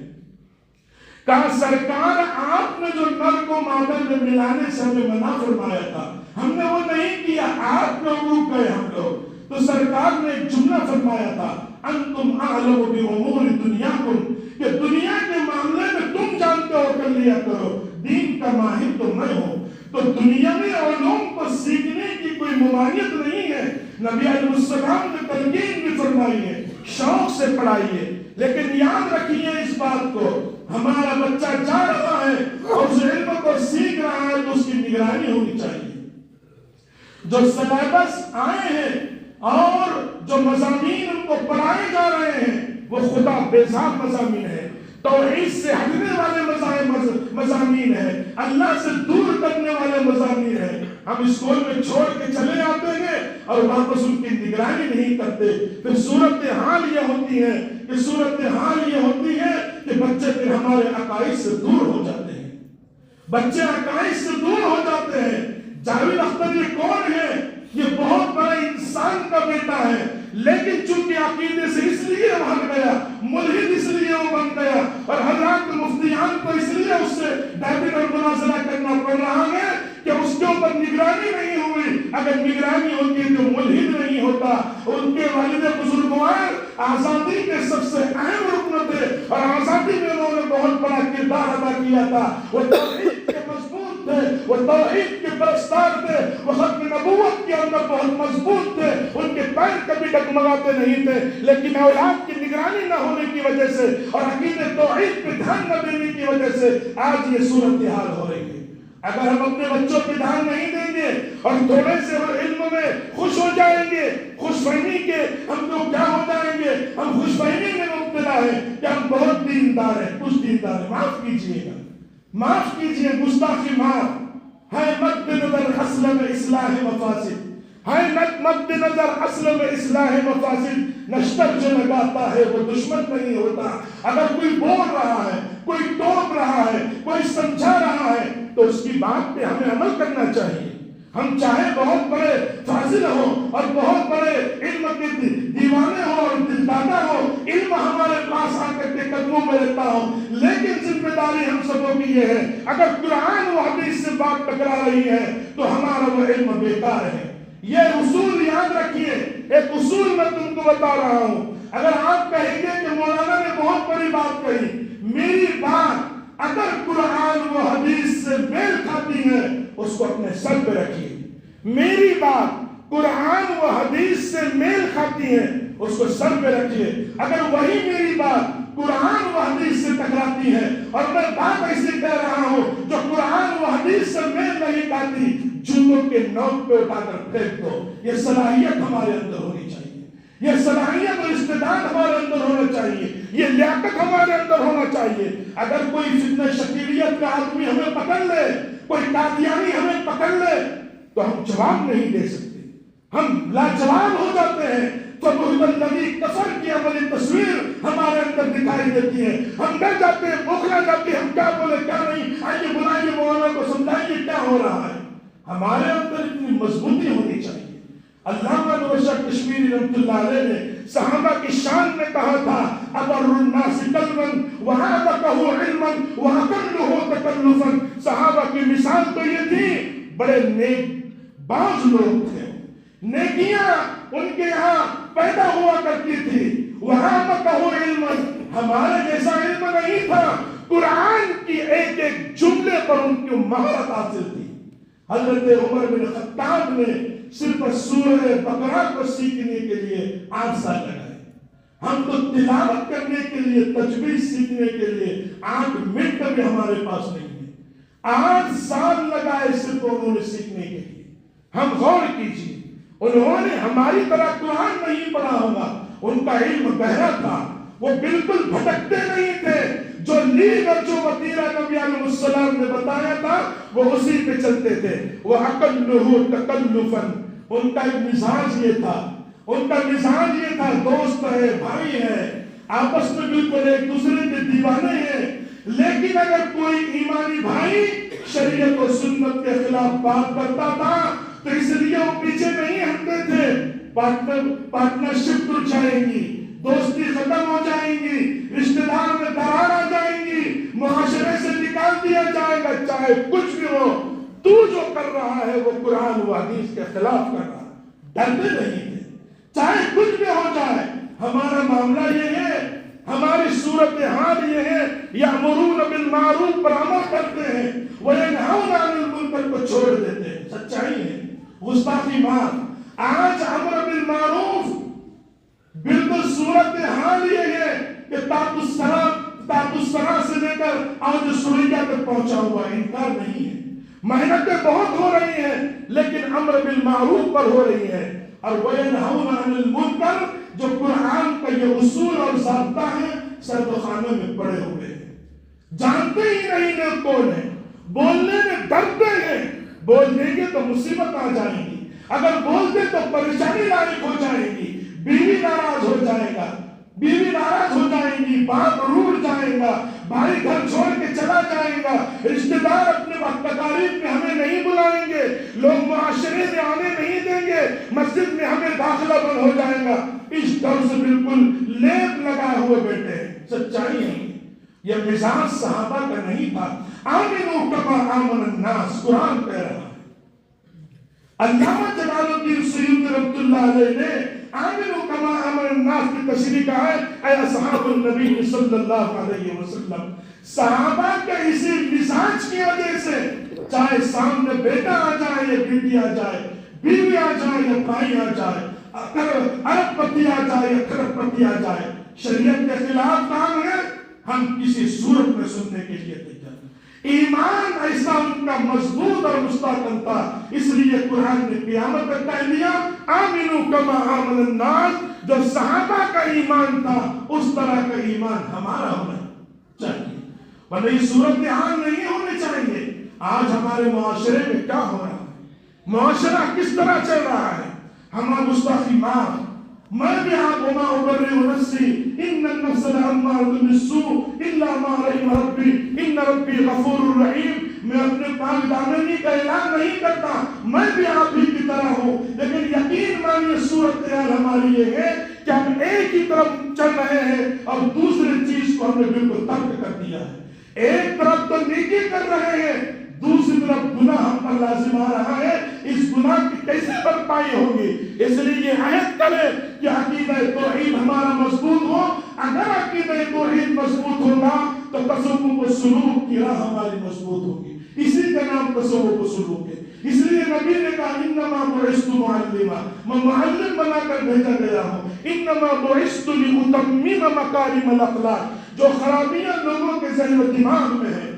کہا سرکار آپ نے جو نر کو مادہ میں ملانے سے ہمیں منع فرمایا تھا، ہم نے وہ نہیں کیا، آپ لوگ رک گئے ہم لوگ۔ تو سرکار نے ایک جملہ فرمایا تھا، انتم اعلم بامور دنیاکم، کہ دنیا کے معاملے میں تم جانتے ہو کر لیا کرو، دین کا ماہر تو میں ہوں۔ تو دنیاوی علوم کو سیکھنے کی کوئی ممانعت نہیں ہے۔ نبی علیہ السلام نے تلقین بھی فرمائی ہے، شوق سے پڑھائیے، لیکن یاد رکھیے اس بات کو، ہمارا بچہ جا رہا ہے اور اس علم کو سیکھ رہا ہے تو اس کی نگرانی ہونی چاہیے۔ جو سلیبس آئے ہیں اور جو مضامین ان کو پڑھائے جا رہے ہیں وہ خدا بیزار مضامین ہے، توحید سے ہٹنے والے مضامین ہیں، اللہ سے دور کرنے والے مضامین ہیں۔ ہم اسکول میں چھوڑ کے چلے آتے ہیں اور واپس ان کی نگرانی نہیں کرتے، پھر صورتحال یہ ہوتی ہے کہ بچے پھر ہمارے عقائد سے دور ہو جاتے ہیں، بچے عقائد سے دور ہو جاتے ہیں۔ جاوید اختر یہ کون ہے؟ یہ بہت بڑے انسان کا بیٹا ہے، لیکن چونکہ عقیدے سے اس لیے بھاگ گیا، ملحد اس لیے وہ بن گیا، اور حضرات مفتیان کو اس لیے اس سے ڈیبیٹ اور مناظرہ کرنا پڑ رہا ہے کہ اس کے اوپر نگرانی نہیں ہوئی۔ اگر نگرانی ہوتی تو ملحد نہیں ہوتا۔ ان کے والد بزرگوار آزادی کے سب سے اہم رکن تھے، اور آزادی میں انہوں نے بہت بڑا کردار ادا کیا تھا۔ وہ توحید کے مضبوط تھے، وہ توحید کے پرستار تھے، وہ ختم نبوت کے اندر بہت مضبوط تھے، ان کے پیر کبھی ڈگمگاتے نہیں تھے، لیکن اولاد کی نگرانی نہ ہونے کی وجہ سے اور عقیدے توحید پہ دھیان نہ دینے کی وجہ سے آج یہ صورتحال ہو رہی ہے۔ اگر ہم اپنے بچوں پہ دھیان نہیں دیں گے اور تھوڑے سے علم میں خوش ہو جائیں گے، خوش فہمی کے ہم تو کیا ہو جائیں گے، ہم خوش فہمی میں مبتلا ہیں کہ ہم بہت دیندار ہیں، کچھ دیندار ہیں۔ معاف کیجئے گا، معاف کیجئے، گستاخی معاف ہے۔ مد نظر اصل میں اصلاح مفاسد ہے، مد نظر اصل میں اصلاح مفاسد، نشتر جو لگاتا ہے وہ دشمن نہیں ہوتا۔ اگر کوئی بول رہا ہے، کوئی ٹوک رہا ہے، کوئی سمجھا رہا ہے تو اس کی بات پہ ہمیں عمل کرنا چاہیے۔ ہم چاہے بہت بڑے فاضل ہوں اور بہت بڑے علم کے دیوانے ہوں اور دلدادہ ہوں، علم ہمارے پاس آ کر کے قدموں میں رہتا ہو، لیکن ذمہ داری ہم سبوں کی یہ ہے، اگر قرآن و حدیث سے بات ٹکرا رہی ہے تو ہمارا وہ علم بیکار ہے۔ یہ اصول یاد رکھیے، ایک اصول میں تم کو بتا رہا ہوں۔ اگر آپ کہیں گے کہ مولانا نے بہت بڑی بات کہی، میری بات اگر قرآن و حدیث سے میل کھاتی ہے اس کو اپنے سر پہ رکھیے۔ میری بات قرآن و حدیث سے میل کھاتی ہے اس کو سر پہ رکھیے۔ اگر وہی میری بات قرآن و حدیث سے ٹکراتی ہے اور میں بات ایسے کہہ رہا ہوں جو قرآن و حدیث سے میل نہیں کھاتی، جنوں کے نوک پہ اٹھا کر پھینک دو۔ یہ صلاحیت ہمارے اندر ہونی چاہیے، یہ صلاحیت اور استعداد ہمارے اندر ہونا چاہیے، یہ لیاقت ہمارے اندر ہونا چاہیے۔ اگر کوئی فتنہ شکیلیت کا آدمی ہمیں پکڑ لے، کوئی قادیانی ہمیں پکڑ لے تو ہم جواب نہیں دے سکتے، ہم لاجواب ہو جاتے ہیں۔ فبہت الذی کفر کی عملی تصویر ہمارے اندر دکھائی دیتی ہے، ہم ڈر جاتے ہیں، بوکھلا جاتے ہیں، ہم کیا بولے کیا نہیں، آئیے بلائیے مولانا کو سمجھائیے کیا ہو رہا ہے۔ ہمارے اندر اتنی مضبوطی ہونی چاہیے۔ علامہ نور شاہ کشمیری رحمۃ اللہ علیہ نے صحابہ کی شان میں کہا تھا، ابر الناس قلبا واعتقه علما واقله تکلفا۔ صحابہ کی مثال تو یہ تھی، بڑے نیک باز لوگ تھے، نیکیاں ان کے یہاں پیدا ہوا کرتی تھی۔ واعتقه علما، ہمارے جیسا علم نہیں تھا، قرآن کی ایک ایک جملے پر ان کی مہارت حاصل تھی۔ حضرت عمر بن خطاب نے صرف سورہ بقرہ کو سیکھنے کے لیے 8 سال لگائے، ہم تو تلاوت کرنے کے لیے، تجوید سیکھنے کے لیے 8 منٹ بھی ہمارے پاس نہیں ہے۔ 8 سال لگائے صرف انہوں نے سیکھنے کے لیے۔ ہم غور کیجیے، انہوں نے ہماری طرح قرآن نہیں پڑھا ہوگا، ان کا علم گہرا تھا، وہ بالکل بھٹکتے نہیں تھے، جو لیگ اور جو وطیرہ نبی علیہ السلام نے بتایا تھا وہ اسی پہ چلتے تھے۔ وہ اقلہ تکلفا، ان کا ایک مزاج یہ تھا، ان کا مزاج یہ تھا، دوست ہے، بھائی ہے، آپس میں بالکل ایک دوسرے کے دیوانے ہیں، لیکن اگر کوئی ایمانی بھائی شریعت و سنت کے خلاف بات کرتا تھا تو اس لیے وہ پیچھے نہیں ہٹتے تھے۔ پارٹنرشپ ٹوٹ جائے گی، دوستی ختم ہو جائیں گی، رشتہ دار میں درار آ جائیں گی، معاشرے سے نکال دیا جائے گا، چاہے کچھ بھی ہو، تو جو کر رہا ہے وہ قرآن و حدیث کے خلاف کر رہا ہے۔ ڈرتے نہیں تھے، چاہے کچھ بھی ہو جائے۔ ہمارا معاملہ یہ ہے، ہماری صورتحال یہ ہے، یأمرون بالمعروف پر عمل کرتے ہیں، وینہون عن المنکر کو چھوڑ دیتے ہیں۔ سچائی ہے، گستاخی معاف۔ آج امر بالمعروف بالکل صورتحال یہ ہے کہ تات السرا سے لے کر آج سوریا تک پہنچا ہوا ہے، انکار نہیں ہے۔ محنتیں بہت ہو رہی ہیں لیکن امر بالمعروف پر ہو رہی ہے۔ اور وَيَنْهَوْنَ عَنِ الْمُنْكَرِ جو قرآن کا یہ اصول اور ضابطہ ہے سردخانوں میں پڑے ہوئے ہیں، جانتے ہی نہیں لوگ کون ہیں، بولنے میں ڈرتے ہیں، بول دیں گے تو مصیبت آ جائیں گی، اگر بول دیں تو پریشانی لاحق ہو جائے گی، بیوی ناراض ہو جائے گا، بیوی ناراض ہو جائیں گی، باپ روٹ جائے گا، بھائی گھر چھوڑ کے چلا جائے گا، رشتہ دار اپنے وقت تقاریب میں ہمیں نہیں بلائیں گے، لوگ معاشرے میں آنے نہیں دیں گے، مسجد میں ہمیں داخلہ بند ہو جائے گا، اس ڈر سے بالکل لیپ لگائے ہوئے بیٹھے ہیں۔ سچائی ہے یہ مزاج صحابہ کا نہیں تھا۔ آمنوا کما آمن الناس قرآن کہہ رہا ہے۔ علامہ جلال الدین سیوطی رحمۃ اللہ علیہ نے آمنوا کما آمن الناس کی تشریح کا ہے اے اصحاب النبی صلی اللہ علیہ وسلم۔ صحابہ کے اسی مزاج کی وجہ سے چاہے سامنے بیٹا آ جائے یا بیٹی آ جائے، بیوی آ جائے یا بھائی آ جائے، ارب پتی آ جائے یا کھرب پتی آ جائے، شریعت کے خلاف کام ہے ہم کسی صورت میں سننے کے لیے تیار۔ ایمان ایسا ان کا مضبوط اور مستحکم تھا، اس لیے قرآن نے قیامت تک کہہ دیا آمنوا کما آمن الناس۔ جو صحابہ کا ایمان تھا اس طرح کا ایمان ہمارا ہونا چاہیے، ورنہ یہ صورتحال نہیں ہونی چاہیے۔ آج ہمارے معاشرے میں کیا ہو رہا ہے، معاشرہ کس طرح چل رہا ہے، ہمارا گستاخی معاف، میں بھی آپ وما ابرئ نفسی ان النفس لامارۃ بالسوء الا ما رحم ربی ان ربی غفور رحیم۔ میں اپنے پاک دامنی کا اعلان نہیں کرتا، میں بھی آپ ہی کی طرح ہوں، لیکن یقین مانیے صورتحال ہماری یہ ہے کہ ہم ایک ہی طرف چل رہے ہیں اور دوسری چیز کو ہم نے بالکل ترک کر دیا ہے۔ ایک طرف تو نیکی کر رہے ہیں، دوسری طرف گناہ ہم پر لازم آ رہا ہے، اس گناہ کی کیسے بھرپائی ہوگی؟ اس لیے یہ عہد کرے کہ عقیدہ توحید ہمارا مضبوط ہو۔ اگر عقیدہ توحید مضبوط ہوگا تو تصوف و سلوک کی راہ ہماری مضبوط ہوگی، اسی کا نام تصوف و سلوک ہے۔ اس لیے نبی نے کہا انما بعثت معلما، میں معلم بنا کر بھیجا گیا ہوں، انما بعثت لاتمم مکارم الاخلاق۔ جو خرابیاں لوگوں کے ذہن و دماغ میں ہیں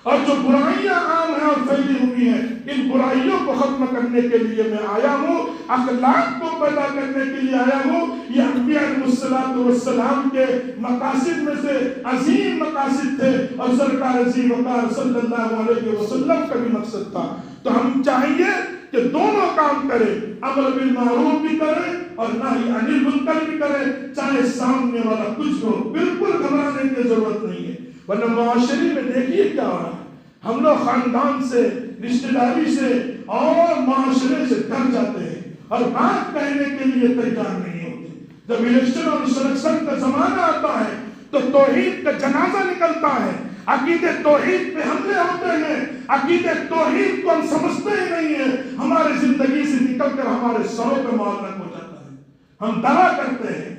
اور جو برائیاں عام ہیں اور پھیلی ہوئی ہیں، ان برائیوں کو ختم کرنے کے لیے میں آیا ہوں، اخلاق کو پیدا کرنے کے لیے آیا ہوں۔ یہ انبیاء علیہ السلام کے مقاصد میں سے عظیم مقاصد تھے اور سرکار عظیم وقار صلی اللہ علیہ وسلم کا بھی مقصد تھا۔ تو ہم چاہیے کہ دونوں کام کریں، امر بالمعروف بھی کریں اور نہی عن المنکر بھی کریں، چاہے سامنے والا کچھ ہو، بالکل گھبرانے کی ضرورت نہیں ہے۔ ورنہ معاشرے میں دیکھیے کیا ہو رہا ہے، ہم لوگ خاندان سے، رشتہ داری سے اور معاشرے سے ڈر جاتے ہیں اور بات کہنے کے لیے تیار نہیں ہوتے۔ جب الیکشن اور سلیکشن کا زمانہ آتا ہے تو توحید کا جنازہ نکلتا ہے، عقیدے توحید پہ حملے ہوتے ہیں، عقیدے توحید کو ہم سمجھتے ہی نہیں ہیں، ہمارے زندگی سے نکل کر ہمارے سروں پہ معلق ہو جاتا ہے، ہم دعا کرتے ہیں،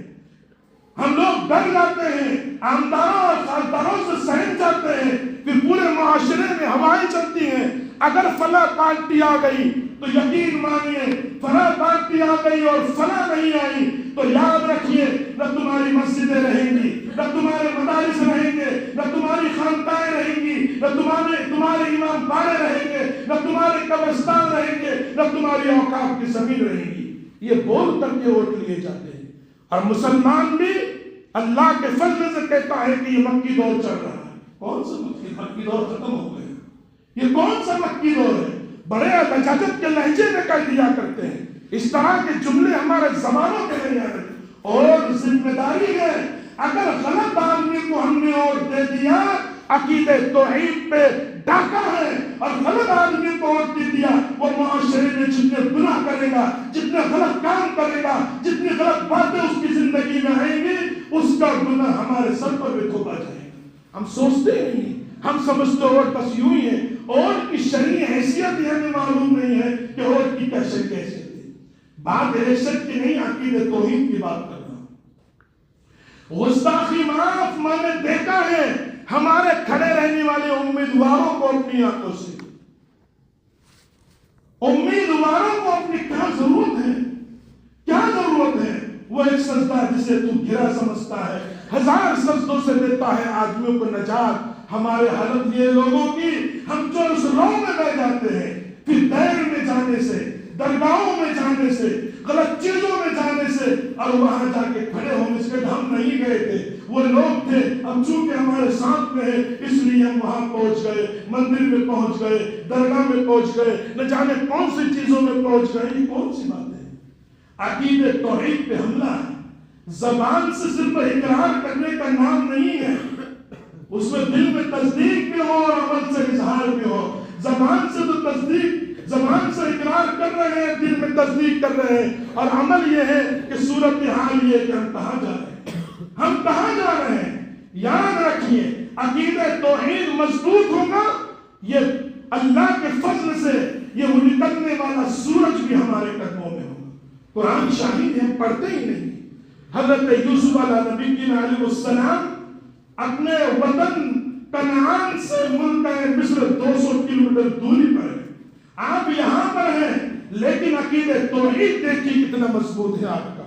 ہم لوگ ڈر جاتے ہیں، آمداروں اور خالداروں سے سہم جاتے ہیں، پھر پورے معاشرے میں ہوائیں چلتی ہیں۔ اگر فلاں پارٹی آ گئی تو یقین مانیے، فلاں پارٹی آ گئی اور فلاں نہیں آئی تو یاد رکھیے نہ تمہاری مسجدیں رہیں گی، نہ تمہارے مدارس رہیں گے، نہ تمہاری خانقاہیں رہیں گی، نہ تمہارے امام باڑے رہیں گے، نہ تمہارے قبرستان رہیں گے، نہ تمہاری اوقاف کی زمین رہیں گی۔ یہ بول کر کے ووٹ لیے جاتے ہیں۔ اور مسلمان بھی اللہ کے فضل سے کہتا ہے کہ یہ مکی دور چل رہا ہے۔ کون سا مکی دور ختم ہو گیا؟ یہ کون سا مکی دور ہے؟ بڑے لجاجت کے لہجے میں کہہ دیا کرتے ہیں، اس طرح کے جملے ہمارے زبانوں کے نہیں آتے۔ اور ذمہ داری ہے، اگر غلط آدمی کو ہم نے ووٹ دے دیا، عقیدہ توحید پہ ڈاکہ ہے، اور غلط آدمی کو ووٹ دے دیا، وہ معاشرے میں جتنے گناہ کرے گا، جتنے غلط کام کرے گا، جتنی غلط باتیں اس کی زندگی میں آئیں گی، اس کا گناہ ہمارے سر پر بھی تھوپا جائے گا۔ ہم سوچتے ہی نہیں، ہم سمجھتے ووٹ بس یوں ہی ہے، اور کی شرعی حیثیت ہی ہمیں معلوم نہیں ہے کہ ووٹ کی کیا شرعی حیثیت ہے۔ بات الیکشن کی نہیں، عقیدہ توحید کی بات کر رہا ہوں۔ گستاخی معاف، میں نے دیکھا ہے ہمارے کھڑے رہنے والے امیدواروں کو اپنی آنکھوں سے، امیدواروں کو اپنی کیا ضرورت ہے، کیا ضرورت ہے؟ وہ ایک سجدہ جسے تو گرا سمجھتا ہے، 1000 سجدوں سے دیتا ہے آدمیوں کو نجات۔ ہمارے حالت یہ لوگوں کی، ہم جو اس رو میں بہ جاتے ہیں، پھر دیر میں جانے سے، درگاہوں میں جانے سے، غلط چیزوں میں جانے سے اور وہاں جا کے کھڑے ہونے سے ہم نہیں گئے تھے، وہ لوگ تھے، اب چونکہ ہمارے ساتھ میں ہے اس لیے ہم وہاں پہنچ گئے، مندر میں پہنچ گئے، درگاہ میں پہنچ گئے، نہ جانے کون سی چیزوں میں پہنچ گئے۔ یہ کون سی بات ہے؟ عقیدہ توحید پہ حملہ ہے۔ زبان سے صرف اقرار کرنے کا نام نہیں ہے، اس میں دل میں تصدیق بھی ہو اور عمل سے اظہار بھی ہو۔ زبان سے تو تصدیق، زبان سے اقرار کر رہے ہیں، دل میں تصدیق کر رہے ہیں، اور عمل یہ ہے کہ صورتحال یہ کہ ہم کہاں جا رہے ہیں، ہم کہاں جا رہے ہیں۔ یاد رکھیے عقیدہ توحید مضبوط ہوگا، یہ اللہ کے فضل سے یہ وہ نکلنے والا سورج بھی ہمارے قدموں میں ہوگا۔ قرآن شاہد ہم پڑھتے ہی نہیں۔ حضرت یوسف علیہ نبی کی علیہ السلام اپنے وطن کنعان سے ملک مصر 200 کلومیٹر دوری پر ہے، آپ یہاں پر ہیں، لیکن عقیدہ توحید دیکھیے کتنا مضبوط ہے، آپ کا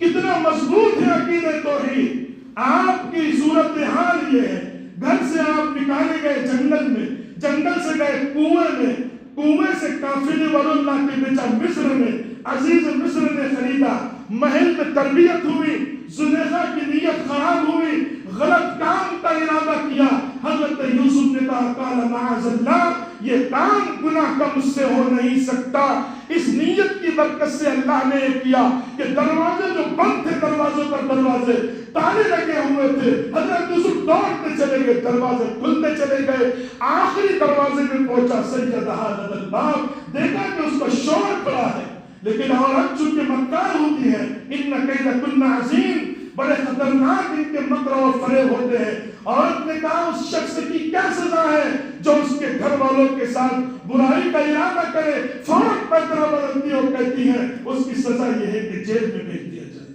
کتنا مضبوط ہے عقیدہ توحید۔ آپ کی صورتحال یہ ہے، گھر سے آپ نکالے گئے جنگل میں، جنگل سے گئے کنویں میں، کنویں سے قافلے والاللہ کے بیچا مصر میں، عزیز مصر نے خریدا، محل میں تربیت ہوئی، زلیخا کی نیت خراب ہوئی، غلط کام کا ارادہ کیا، حضرت یوسف نے کہا قال معاذ اللہ، یہ کام گناہ کا مجھ سے ہو نہیں سکتا۔ اس نیت کی برکت سے اللہ نے یہ کیا کہ دروازے جو بند تھے، دروازوں پر دروازے تالے لگے ہوئے تھے، حضرت یوسف دوڑتے چلے گئے، دروازے کھلتے چلے گئے، آخری دروازے میں پہنچا، سیدھا لدى الباب، دیکھا کہ اس کا شور پڑا ہے، لیکن عورت چونکہ مکار ہوتی ہے، ان کیدکن عظیم، بڑے خطرناک ان کے مکر اور فریب ہوتے ہیں۔ عورت نے کہا اس شخص کی کیا سزا ہے جو اس کے گھر والوں کے ساتھ برائی کا ارادہ کرے، فوراً پیدرہ بدلتی اور کہتی ہے اس کی سزا یہ ہے کہ جیل میں بھیج دیا جائے۔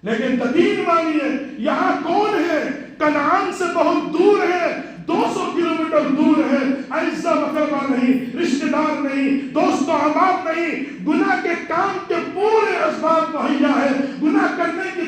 لیکن تدین مانیے یہاں کون ہے؟ کنعان سے بہت دور ہے، 200 کلومیٹر دور ہے، اعزا مقربہ نہیں، رشتہ دار نہیں، دوست و احباب نہیں، گناہ کے کام کے پورے اسباب مہیا ہے، گناہ کرنے کی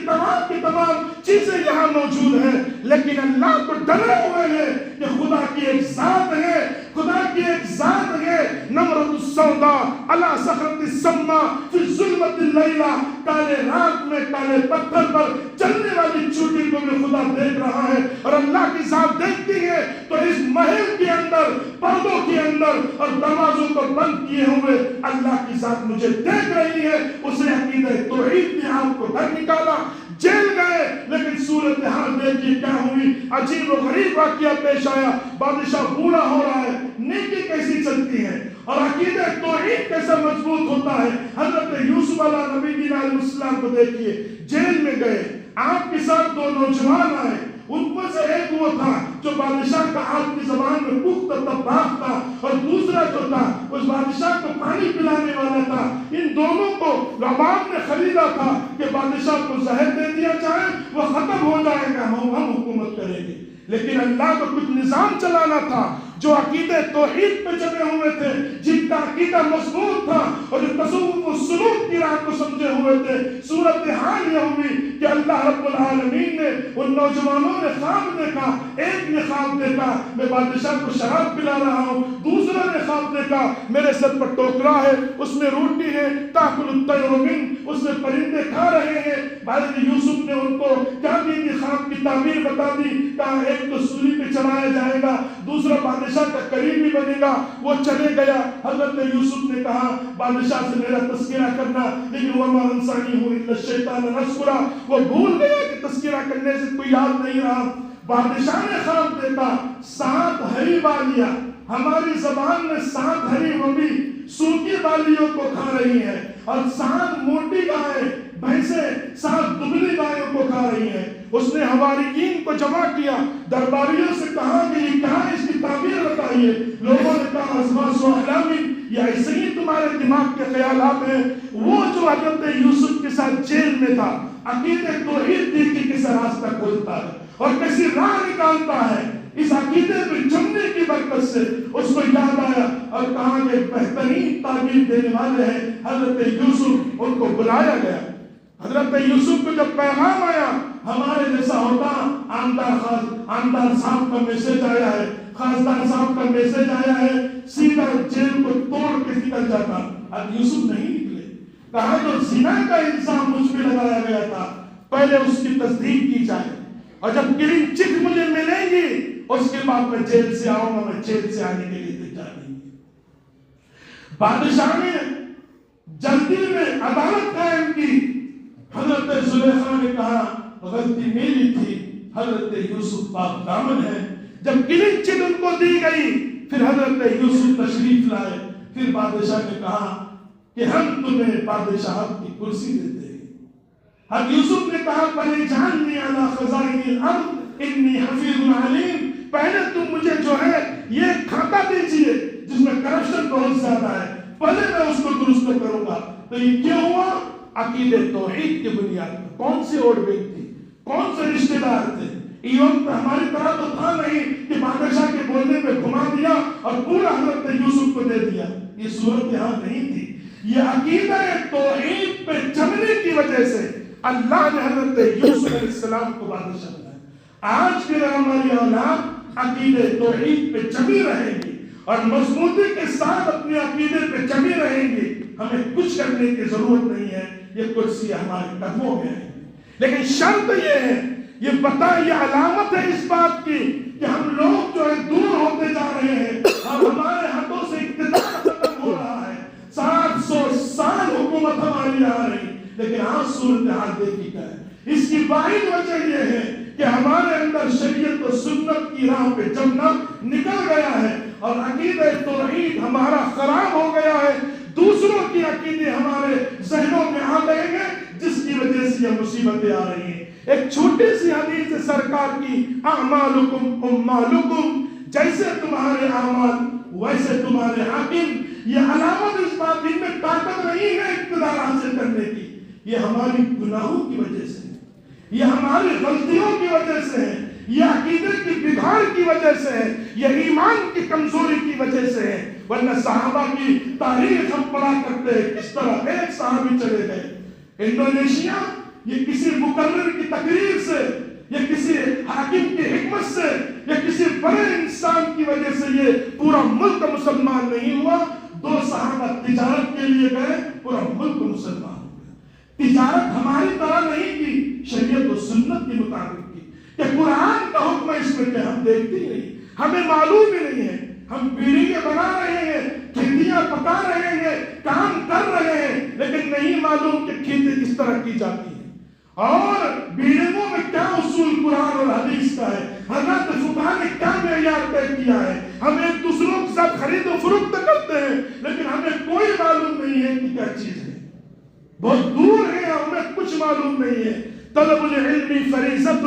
تمام چیزیں یہاں موجود ہیں، لیکن اللہ کو ڈرے ہوئے ہیں کہ خدا کی ایک ذات ہے، خدا کی ایک ذات ہے، نمرۃ السوداء علی صخرۃ السما فی ظلمۃ اللیلہ، کالے رات میں کالے پتھر پر چلنے والی چوٹی کو بھی خدا دیکھ رہا ہے، اور اللہ کی ذات دیکھتی ہے تو اس محل کے اندر، پردوں کے اندر اور دروازوں کو بند کیے ہوئے اللہ کی ذات مجھے دیکھ رہی ہے۔ اسے عقیدہ توحید نے آپ کو گھر نکالا، جیل گئے، لیکن صورتحال دیکھیے کیا ہوئی، عجیب و غریب واقعہ پیش آیا، بادشاہ بوڑھا ہو رہا ہے، نیکی کیسی چلتی ہے اور عقیدہ توحید کیسا مضبوط ہوتا ہے۔ حضرت یوسف علیہ نبی علیہ السلام کو دیکھیے، جیل میں گئے، آپ کے ساتھ دو نوجوان آئے، ان میں سے ایک وہ تھا جو بادشاہ کا آپ کی زبان میں پختہ طباخ تھا، اور دوسرا جو تھا اس بادشاہ کو پانی پلانے والا تھا۔ ان دونوں کو عوام نے خریدا تھا کہ بادشاہ کو زہر دے دیا جائے، وہ ختم ہو جائے گا، ہم حکومت کریں گے، لیکن اللہ کو کچھ نظام چلانا تھا۔ جو عقیدہ توحید پہ جمے ہوئے تھے، جن کا عقیدہ مضبوط تھا اور جو تصوف و سلوک کی راہ کو سمجھے ہوئے تھے، صورتحال یہ ہوئی کہ اللہ رب العالمین نے ان نوجوانوں نے خواب دیکھا، ایک نے خواب دیکھا میں بادشاہ کو شراب پلا رہا ہوں، دوسرا نے خواب دیکھا میرے سر پر ٹوکرا ہے، اس میں روٹی ہے، تاکل الطیر من، اس میں پرندے کھا رہے ہیں۔ حضرت یوسف نے ان کو کیا دی خواب کی تعبیر بتا دی، کہا ایک تو سولی پہ چڑھایا جائے گا، دوسرا بادشاہ کا قریبی بنے گا۔ وہ چلے گیا، حضرت یوسف نے کہا بادشاہ سے میرا تذکرہ کرنا، لیکن وما انسانی ہو الا الشیطان نذکرہ، وہ بھول گیا کہ تذکرہ کرنے سے کوئی یاد نہیں رہا۔ بادشاہ نے خواب دیکھا 7 ہری بالیاں، ہماری زبان میں 7 ہری مبی سوکھی بالیوں کو کھا رہی ہیں، اور 7 موٹی گائیں بھینسیں 7 دبلی گایوں کو کھا رہی ہیں۔ اس نے حواریین کو جمع کیا، درباریوں سے کہا کہ یہ کہاں، اس کی تعبیر بتائیے۔ لوگوں نے کہا ازواس و احلام، یا ایسے ہی تمہارے دماغ کے خیالات ہیں۔ وہ جو حضرت یوسف کے ساتھ جیل میں تھا، عقیدہ توحید دیکھی کیسا راستہ کھولتا ہے اور کیسی راہ نکالتا ہے، اس عقیدے میں جمنے کی برکت سے اس کو یاد آیا اور کہا کہ بہترین تعبیر دینے والے ہیں حضرت یوسف۔ ان کو بلایا گیا، حضرت یوسف کو جب پیغام آیا، ہمارے جیسا ہوتا آمدار صاحب کا میسج آیا ہے، خاصدار صاحب کا میسج آیا ہے، سیدھا جیل کو توڑ کے نکل جاتا۔ اب یوسف نہیں نکلے، کہا جو زنا کا الزام مجھ پہ لگایا گیا تھا پہلے اس کی تصدیق کی جائے، اور جب کلین چٹ مجھے ملے گی اس کے بعد میں جیل سے آؤں گا، میں جیل سے آنے کے لیے تیار نہیں۔ بادشاہ نے جلدی میں عدالت قائم کی۔ حضرت زلیخا نے کہا غلطی میری تھی، حضرت یوسف پاک دامن ہے۔ جب کلین چٹ ان کو دی گئی پھر حضرت یوسف تشریف لائے۔ پھر بادشاہ نے کہا کہ ہم تمہیں بادشاہت کی کرسی دیتے ہیں۔ حضرت یوسف نے کہا پہلے جاننی علی خزائن الارض انی حفیظ علیم، پہلے تم مجھے جو ہے یہ کھاتا دیجئے جس میں کرپشن بہت زیادہ ہے، پہلے میں اس کو درست کروں گا۔ تو یہ کیوں ہوا؟ عقیدہ توحید کی بنیاد پر۔ کون سی اوٹ بیگ تھی، کون سے رشتہ دار تھے؟ ایون ہماری طرح تو تھا نہیں کہ بادشاہ کے بولنے پہ گھما دیا اور پورا حضرت یوسف کو دے دیا، یہ صورت یہاں نہیں تھی۔ یہ عقیدہ توحید پہ چلنے کی وجہ سے اللہ نے حضرت یوسف علیہ السلام کو بادشاہ بنایا۔ آج بھی ہماری اولاد عقیدہ توحید پہ جمی رہے گی اور مضبوطی کے ساتھ اپنے عقیدے پہ جمی رہیں گی، ہمیں کچھ کرنے کی ضرورت نہیں ہے، یہ کرسی ہمارے قدموں میں ہے۔ لیکن شرط یہ ہے، یہ پتہ، یہ علامت ہے اس بات کی کہ ہم لوگ جو ہے دور ہوتے جا رہے ہیں اور ہمارے ہاتھوں سے اقتدار ختم ہو رہا ہے۔ 700 سال حکومت ہماری آ رہی، لیکن آج صورتحال دیکھی کیا ہے۔ اس کی واحد وجہ یہ ہے کہ ہمارے اندر شریعت و سنت کی راہ پہ جمنا نکل گیا ہے اور عقیدہ توحید ہمارا خراب ہو گیا ہے۔ دوسروں کی عقیدے ہمارے ذہنوں میں آ گئے ہیں جس کی وجہ سے یہ مصیبتیں آ رہی ہیں۔ ایک چھوٹی سی حدیث ہے سرکار کی، اعمالکم امالکم، جیسے تمہارے اعمال ویسے تمہارے حاکم۔ یہ علامت اس بات ان میں طاقت نہیں ہے اقتدار حاصل کرنے کی، یہ ہماری گناہوں کی وجہ سے ہے، یہ ہماری غلطیوں کی وجہ سے ہے، یہ عقیدے کی بگاڑ کی وجہ سے ہے، یہ ایمان کی کمزوری کی وجہ سے ہے۔ ورنہ صحابہ کی تاریخ ہم پڑھا کرتے ہیں، کس طرح ایک صحابی چلے گئے انڈونیشیا، یہ کسی مقرر کی تقریر سے یا کسی حاکم کی حکمت سے یا کسی بڑے انسان کی وجہ سے یہ پورا ملک مسلمان نہیں ہوا۔ 2 صحابہ تجارت کے لیے گئے، پورا ملک مسلمان ہو گیا۔ تجارت ہماری طرح نہیں کی، شریعت و سنت کے مطابق کی، کہ قرآن کا حکم ہے اس میں کہ ہم دیکھتے ہی نہیں، ہمیں معلوم ہی نہیں ہے۔ ہم بیڑیاں بنا رہے ہیں، کھیتیاں پکا رہے ہیں، کام کر رہے ہیں، لیکن نہیں معلوم کہ کھیتی کس طرح کی جاتی ہے اور بیڑیوں میں کیا اصول قرآن اور حدیث کا ہے، حضرت فقہاء نے کیا معیار طے کیا ہے۔ ہم ایک دوسروں کے ساتھ خرید و فروخت کرتے ہیں لیکن ہمیں کوئی معلوم نہیں ہے کہ کیا چیز ہے، بہت دور ہے، ہمیں کچھ معلوم نہیں ہے۔ طلب العلم فریضۃ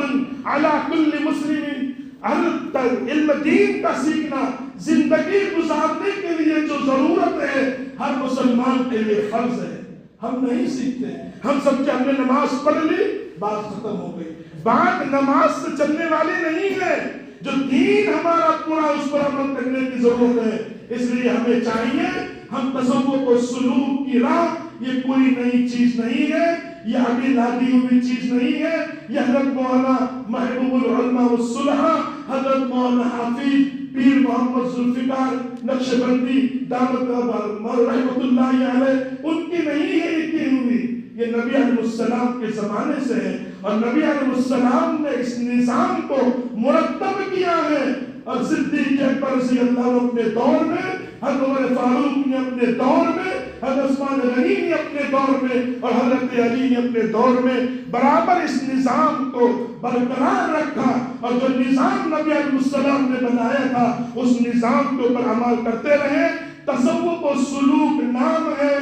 علی کل مسلم، علم دین کا سیکھنا زندگی گزارنے کے لیے جو ضرورت ہے ہر مسلمان کے لیے فرض ہے۔ ہم نہیں سیکھتے، ہم سب کہ ہم نے نماز پڑھ لی، بات ختم ہو گئی۔ بات نماز سے چلنے والی نہیں ہے، جو دین ہمارا پورا اس پر عمل کرنے کی ضرورت ہے۔ اس لیے ہمیں چاہیے ہم تصوف و سلوک کی راہ، یہ کوئی نئی چیز نہیں ہے، یہ ابھی لادی ہوئی چیز نہیں ہے۔ یہ حضرت مولانا محبوب العلماء والصلحاء حضرت مولانا حافظ پیر محمد ذوالفقار نقشبندی دامت رحمت اللہ علیہ ان کی نہیں ہے یہ کی ہوئی، یہ نبی علیہ السلام کے زمانے سے ہے اور نبی علیہ السلام نے اس نظام کو مرتب کیا ہے۔ اور صدیق اکبر رضی اللہ عنہ اپنے دور میں، حضرت عمر فاروق نے اپنے دور میں، حضرت عثمان غنی نے اپنے دور میں اور حضرت علی نے اپنے دور میں برابر اس نظام کو برقرار رکھا، اور جو نظام نبی علیہ السلام نے بنایا تھا اس نظام کے اوپر عمل کرتے رہے۔ تصوف و سلوک نام ہے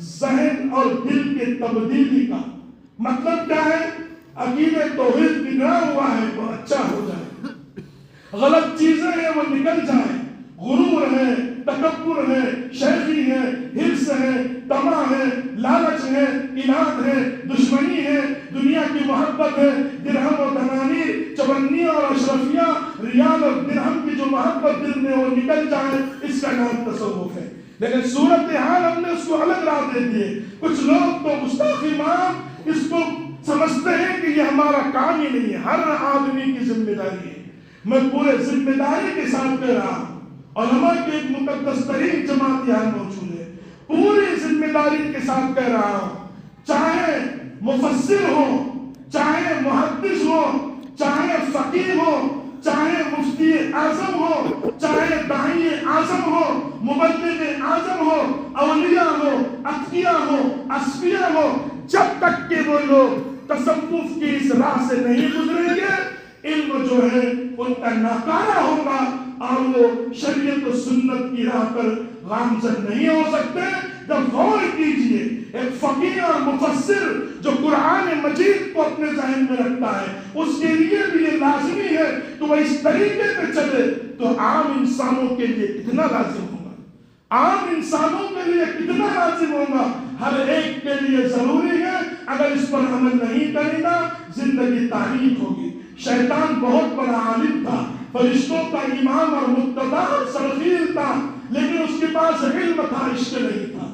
ذہن اور دل کے تبدیلی کا۔ مطلب کیا ہے؟ عقیدہ توحید بگڑا ہوا ہے وہ اچھا ہو جائے، غلط چیزیں ہیں وہ نکل جائیں، غرور ہے، تکبر ہے، شیخی ہے، حرص ہے، طمع ہے، لالچ ہے، اناد ہے، دشمنی ہے، دنیا کی محبت ہے، درہم و دنانیر، چونیاں اور اشرفیاں، ریال اور درہم کی جو محبت دل میں وہ نکل جائے، اس کا نام تصوف ہے۔ لیکن صورتحال ہم نے اس کو الگ راہ دے دیے۔ کچھ لوگ تو گستاخی مار اس کو سمجھتے ہیں کہ یہ ہمارا کام ہی نہیں ہے، ہر آدمی کی ذمہ داری ہے۔ میں پورے ذمہ داری کے ساتھ کہہ رہا ہوں، علماء کی ایک مقدس ترین جماعت یہاں موجود ہے، پوری ذمہ داری کے ساتھ کہہ رہا ہوں چاہے مفسر ہو، چاہے محدث ہو، چاہے فقیہ ہو، چاہے مفتی اعظم ہو، چاہے داعی اعظم ہو، مبلغ اعظم ہو، اولیاء ہو، اتقیاء ہو، اصفیاء ہو، جب تک کہ وہ لوگ تصوف کی اس راہ سے نہیں گزریں گے، علم جو ہے ان کا ناکارہ ہوگا اور وہ شریعت و سنت کی راہ پر گامزن نہیں ہو سکتے۔ جب غور کیجئے، ایک فقیہ اور مفسر جو قرآن مجید کو اپنے ذہن میں رکھتا ہے، اس کے لیے بھی یہ لازمی ہے کہ وہ اس طریقے پہ چلے، تو عام انسانوں کے لیے کتنا لازم ہوگا، عام انسانوں کے لیے کتنا لازم ہوگا۔ ہر ایک کے لیے ضروری ہے، اگر اس پر عمل نہیں کرے گا زندگی تاریک ہوگی۔ شیطان بہت بڑا عالم تھا، فرشتوں کا امام اور مقتدا اور سرخیل تھا، لیکن اس کے پاس علم تھا، عشق نہیں تھا۔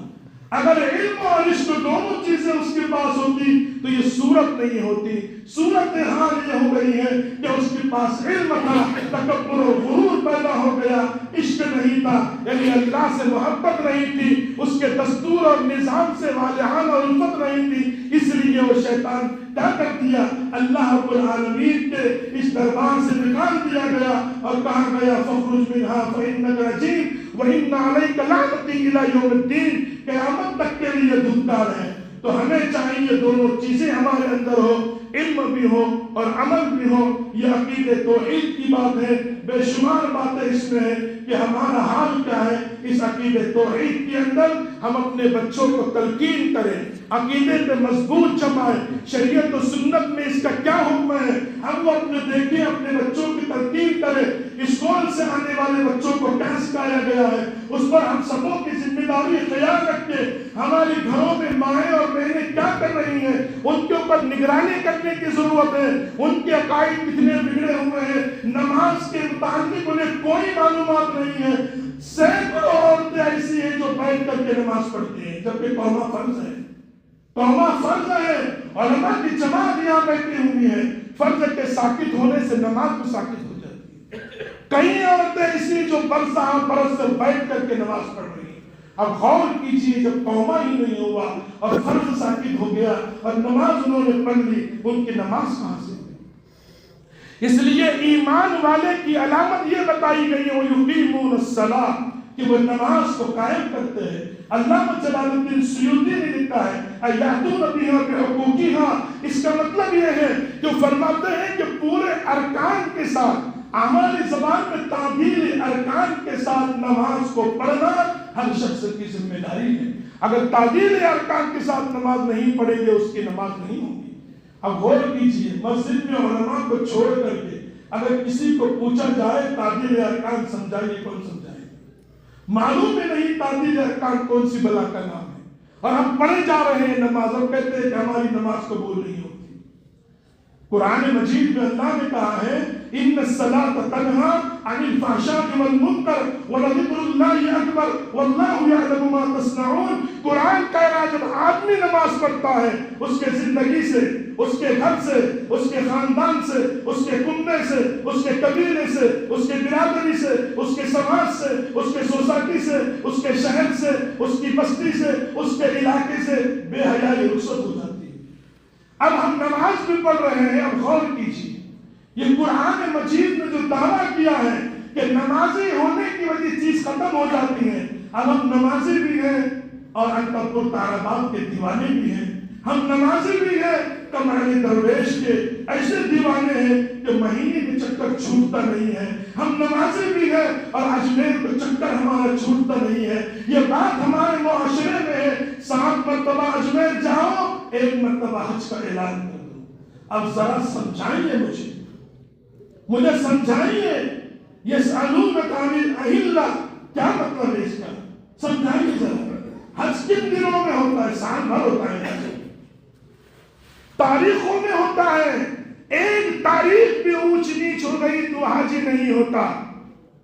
اگر علم اور عشق دونوں چیزیں اس کے پاس ہوتی تو یہ صورت نہیں ہوتی۔ صورت حال یہ ہو گئی ہے کہ اس کے پاس علم تھا، تکبر و غرور پیدا ہو گیا، عشق نہیں تھا، یعنی اللہ سے محبت نہیں تھی، اس کے دستور اور نظام سے والہانہ الفت نہیں تھی، اس لیے وہ شیطان کیا کر دیا، اللہ رب العالمین کے اس دربار سے نکال دیا گیا اور کہا گیا فَاخْرُجْ مِنْهَا فَإِنَّكَ رَجِيمٌ وَإِنَّ عَلَيْكَ لَعْنَتِي إِلَى يَوْمِ الدِّينِ، قیامت تک کے لیے دھمکار ہے۔ تو ہمیں چاہیے دونوں چیزیں ہمارے اندر ہو، علم بھی ہو اور عمل بھی ہو۔ یہ عقید توحید کی بات ہے، بے شمار باتیں اس میں ہے کہ ہمارا حال کیا ہے۔ اس عقید توحید کے اندر ہم اپنے بچوں کو تلقین کریں، عقیدے پہ مضبوط جمائیں، شریعت و سنت میں اس کا کیا حکم ہے ہم وہ اپنے دیکھیں، اپنے بچوں کی تلقین کریں۔ اسکول سے آنے والے بچوں کو کیا سکھایا گیا ہے اس پر ہم سبوں کی ذمہ داری خیال رکھتے۔ ہماری گھروں میں مائیں اور بہنیں کیا کر رہی ہیں ان کے اوپر نگرانی کرنے کی ضرورت ہے۔ ان کے عقائد کتنے بگڑے ہوئے ہیں، نماز کے متعلق انہیں کوئی معلومات نہیں ہے۔ سینکڑوں عورتیں ایسی ہیں جو بیٹھ کر کے نماز پڑھتی ہیں جبکہ توبہ فرض ہے، توبہ فرض ہے۔ علماء کی جماعت یہاں بیٹھی ہوئی ہے، فرض کے ساکت ہونے سے نماز بھی ساکت ہو جاتی ہے۔ کئی عورتیں ایسی جو برسہ برس سے بیٹھ کر کے نماز پڑھ رہی ہیں۔ اب غور کیجئے، جب توبہ ہی نہیں ہوا اور فرض ساکت ہو گیا اور نماز انہوں نے پڑھ لی، ان کی نماز کہاں سے؟ اس لیے ایمان والے کی علامت یہ بتائی گئی ہے وَيُقِيمُونَ الصَّلَاةَ، کہ وہ نماز کو قائم کرتے ہیں۔ علامہ جلال الدین سیوطی نے لکھا ہے اَيَأْتُونَ بِهَا بِحُقُوقِهَا، اس کا مطلب یہ ہے کہ فرماتے ہیں کہ پورے ارکان کے ساتھ، ہماری زبان میں تعدیل ارکان کے ساتھ نماز کو پڑھنا ہر شخص کی ذمہ داری ہے۔ اگر تعدیل ارکان کے ساتھ نماز نہیں پڑھیں گے اس کی نماز نہیں ہوگی۔ اب غور کیجئے، مسجد میں علماء کو چھوڑ کر کے اگر کسی کو پوچھا جائے تعدیل ارکان سمجھائیے، کون سمجھائے؟ معلوم ہی نہیں تعدیل ارکان کون سی بلا کا نام ہے، اور ہم پڑھے جا رہے ہیں نماز اور کہتے ہیں کہ ہماری نماز قبول نہیں ہوتی۔ قرآن مجید میں اللہ نے کہا ہے ان الصلاۃ تنہا عن الفحشاء والمنکر ولذکر اللہ اکبر واللہ یعلم ما تصنعون۔ قرآن کہہ رہا ہے جب آدمی نماز پڑھتا ہے اس کے زندگی سے، اس کے گھر سے، اس کے خاندان سے، اس کے کنبے سے، اس کے قبیلے سے، اس کے برادری سے، اس کے سماج سے، اس کے سوسائٹی سے، اس کے شہر سے، اس کی بستی سے، اس کے علاقے سے بے حیائی رخصت ہو جاتی ہے۔ اب ہم نماز بھی پڑھ رہے ہیں، اب غور کیجیے، یہ قرآن مجید نے جو دعویٰ کیا ہے کہ نمازی ہونے کی وجہ چیز ختم ہو جاتی ہے، اب ہم نمازی بھی ہیں اور انتظر تعاربات کے دیوانے بھی ہیں۔ ہم نمازی بھی ہیں، کمالی درویش کے ایسے دیوانے ہیں کہ مہینے میں چکر چھوٹتا نہیں ہے۔ ہم نمازی بھی ہیں اور اجمیر کو چکر ہمارا چھوٹتا نہیں ہے۔ یہ بات ہمارے معاشرے میں ہے، 7 مرتبہ اجمیر جاؤ، 1 مرتبہ حج کا اعلان کر دو۔ اب ذرا سمجھائیے مجھے سمجھائیے، یسألونک عن الأہلہ کیا مطلب ہے اس کا؟ سمجھائیے ذرا۔ حج کن دنوں میں ہوتا ہے؟ سال بھر ہوتا ہے حج، تاریخوں میں ہوتا ہے۔ ایک تاریخ بھی اونچ نیچ ہو گئی تو حاجی نہیں ہوتا۔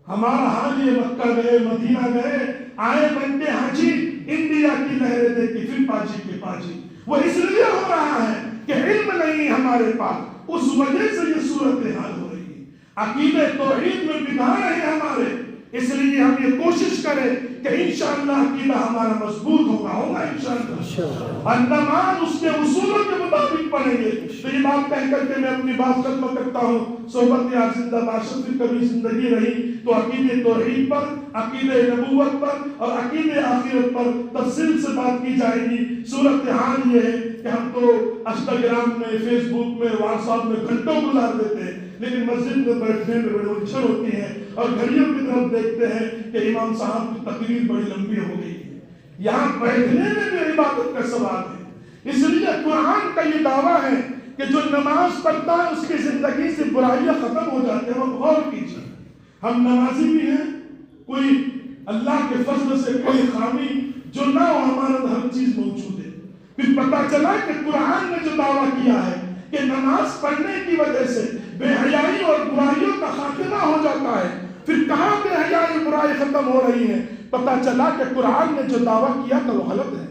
ہمارا حاجی مکہ گئے، مدینہ گئے، آئے بن کے حاجی، انڈیا کی لہریں دیکھی پھر پاجی کے پاجی۔ وہ اس لیے ہو رہا ہے کہ علم نہیں ہمارے پاس، اس وجہ سے یہ صورتحال ہو رہی ہے۔ عقیدہ توحید میں بگاڑ ہے ہمارے، اس لیے ہم یہ کوشش کریں کرے کہ انشاءاللہ عقیدہ ہمارا مضبوط ہوگا انشاءاللہ. اور نماز اس کے اصولوں کے مطابق پڑھیں گے. تو یہ بات کہہ کر کے میں اپنی بات ختم کرتا ہوں. صحبت یار زندہ باشد پھر کبھی زندگی رہی تو عقیدے توحید پر، عقیدے نبوت پر اور عقیدے آخرت پر تفصیل سے بات کی جائے گی. صورتحال یہ ہے کہ ہم تو انسٹاگرام میں، فیس بک میں، واٹس ایپ میں گھنٹوں گزار دیتے ہیں، لیکن مسجد میں بیٹھنے میں بڑی الجھن ہوتی ہے اور گھڑیوں کی طرف دیکھتے ہیں کہ امام صاحب کی تقریر بڑی لمبی ہو گئی ہے. یہاں بیٹھنے میں بھی عبادت کا سوال ہے. اس لیے قرآن کا یہ دعویٰ ہے کہ جو نماز پڑھتا ہے اس کی زندگی سے برائیاں ختم ہو جاتے ہیں. وہ غور کیجیے، ہم نمازی بھی ہیں، کوئی اللہ کے فضل سے کوئی خامی جو نہ ہو ہمارا ہر چیز موجود ہے. پھر پتا چلا کہ قرآن نے جو دعویٰ کیا ہے کہ نماز پڑھنے کی وجہ سے بے حیائی اور برائیوں کا خاتمہ ہو جاتا ہے. پھر کہاں بے حیائی برائی ختم ہو رہی ہے؟ پتا چلا کہ قرآن نے جو دعویٰ کیا تھا وہ غلط ہے.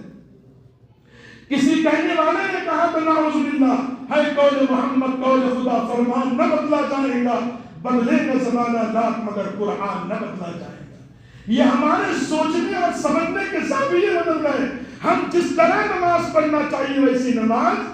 کسی کہنے والے نے کہا تو نعوذ باللہ ہے قول محمد قول خدا، فرمان نہ بدلا جائے گا، بدلے گا زمانہ لاکھ مگر قرآن نہ بدلا جائے گا. یہ ہمارے سوچنے اور سمجھنے کے زاویے بدل گئے. ہم جس طرح نماز پڑھنا چاہیے ویسی نماز،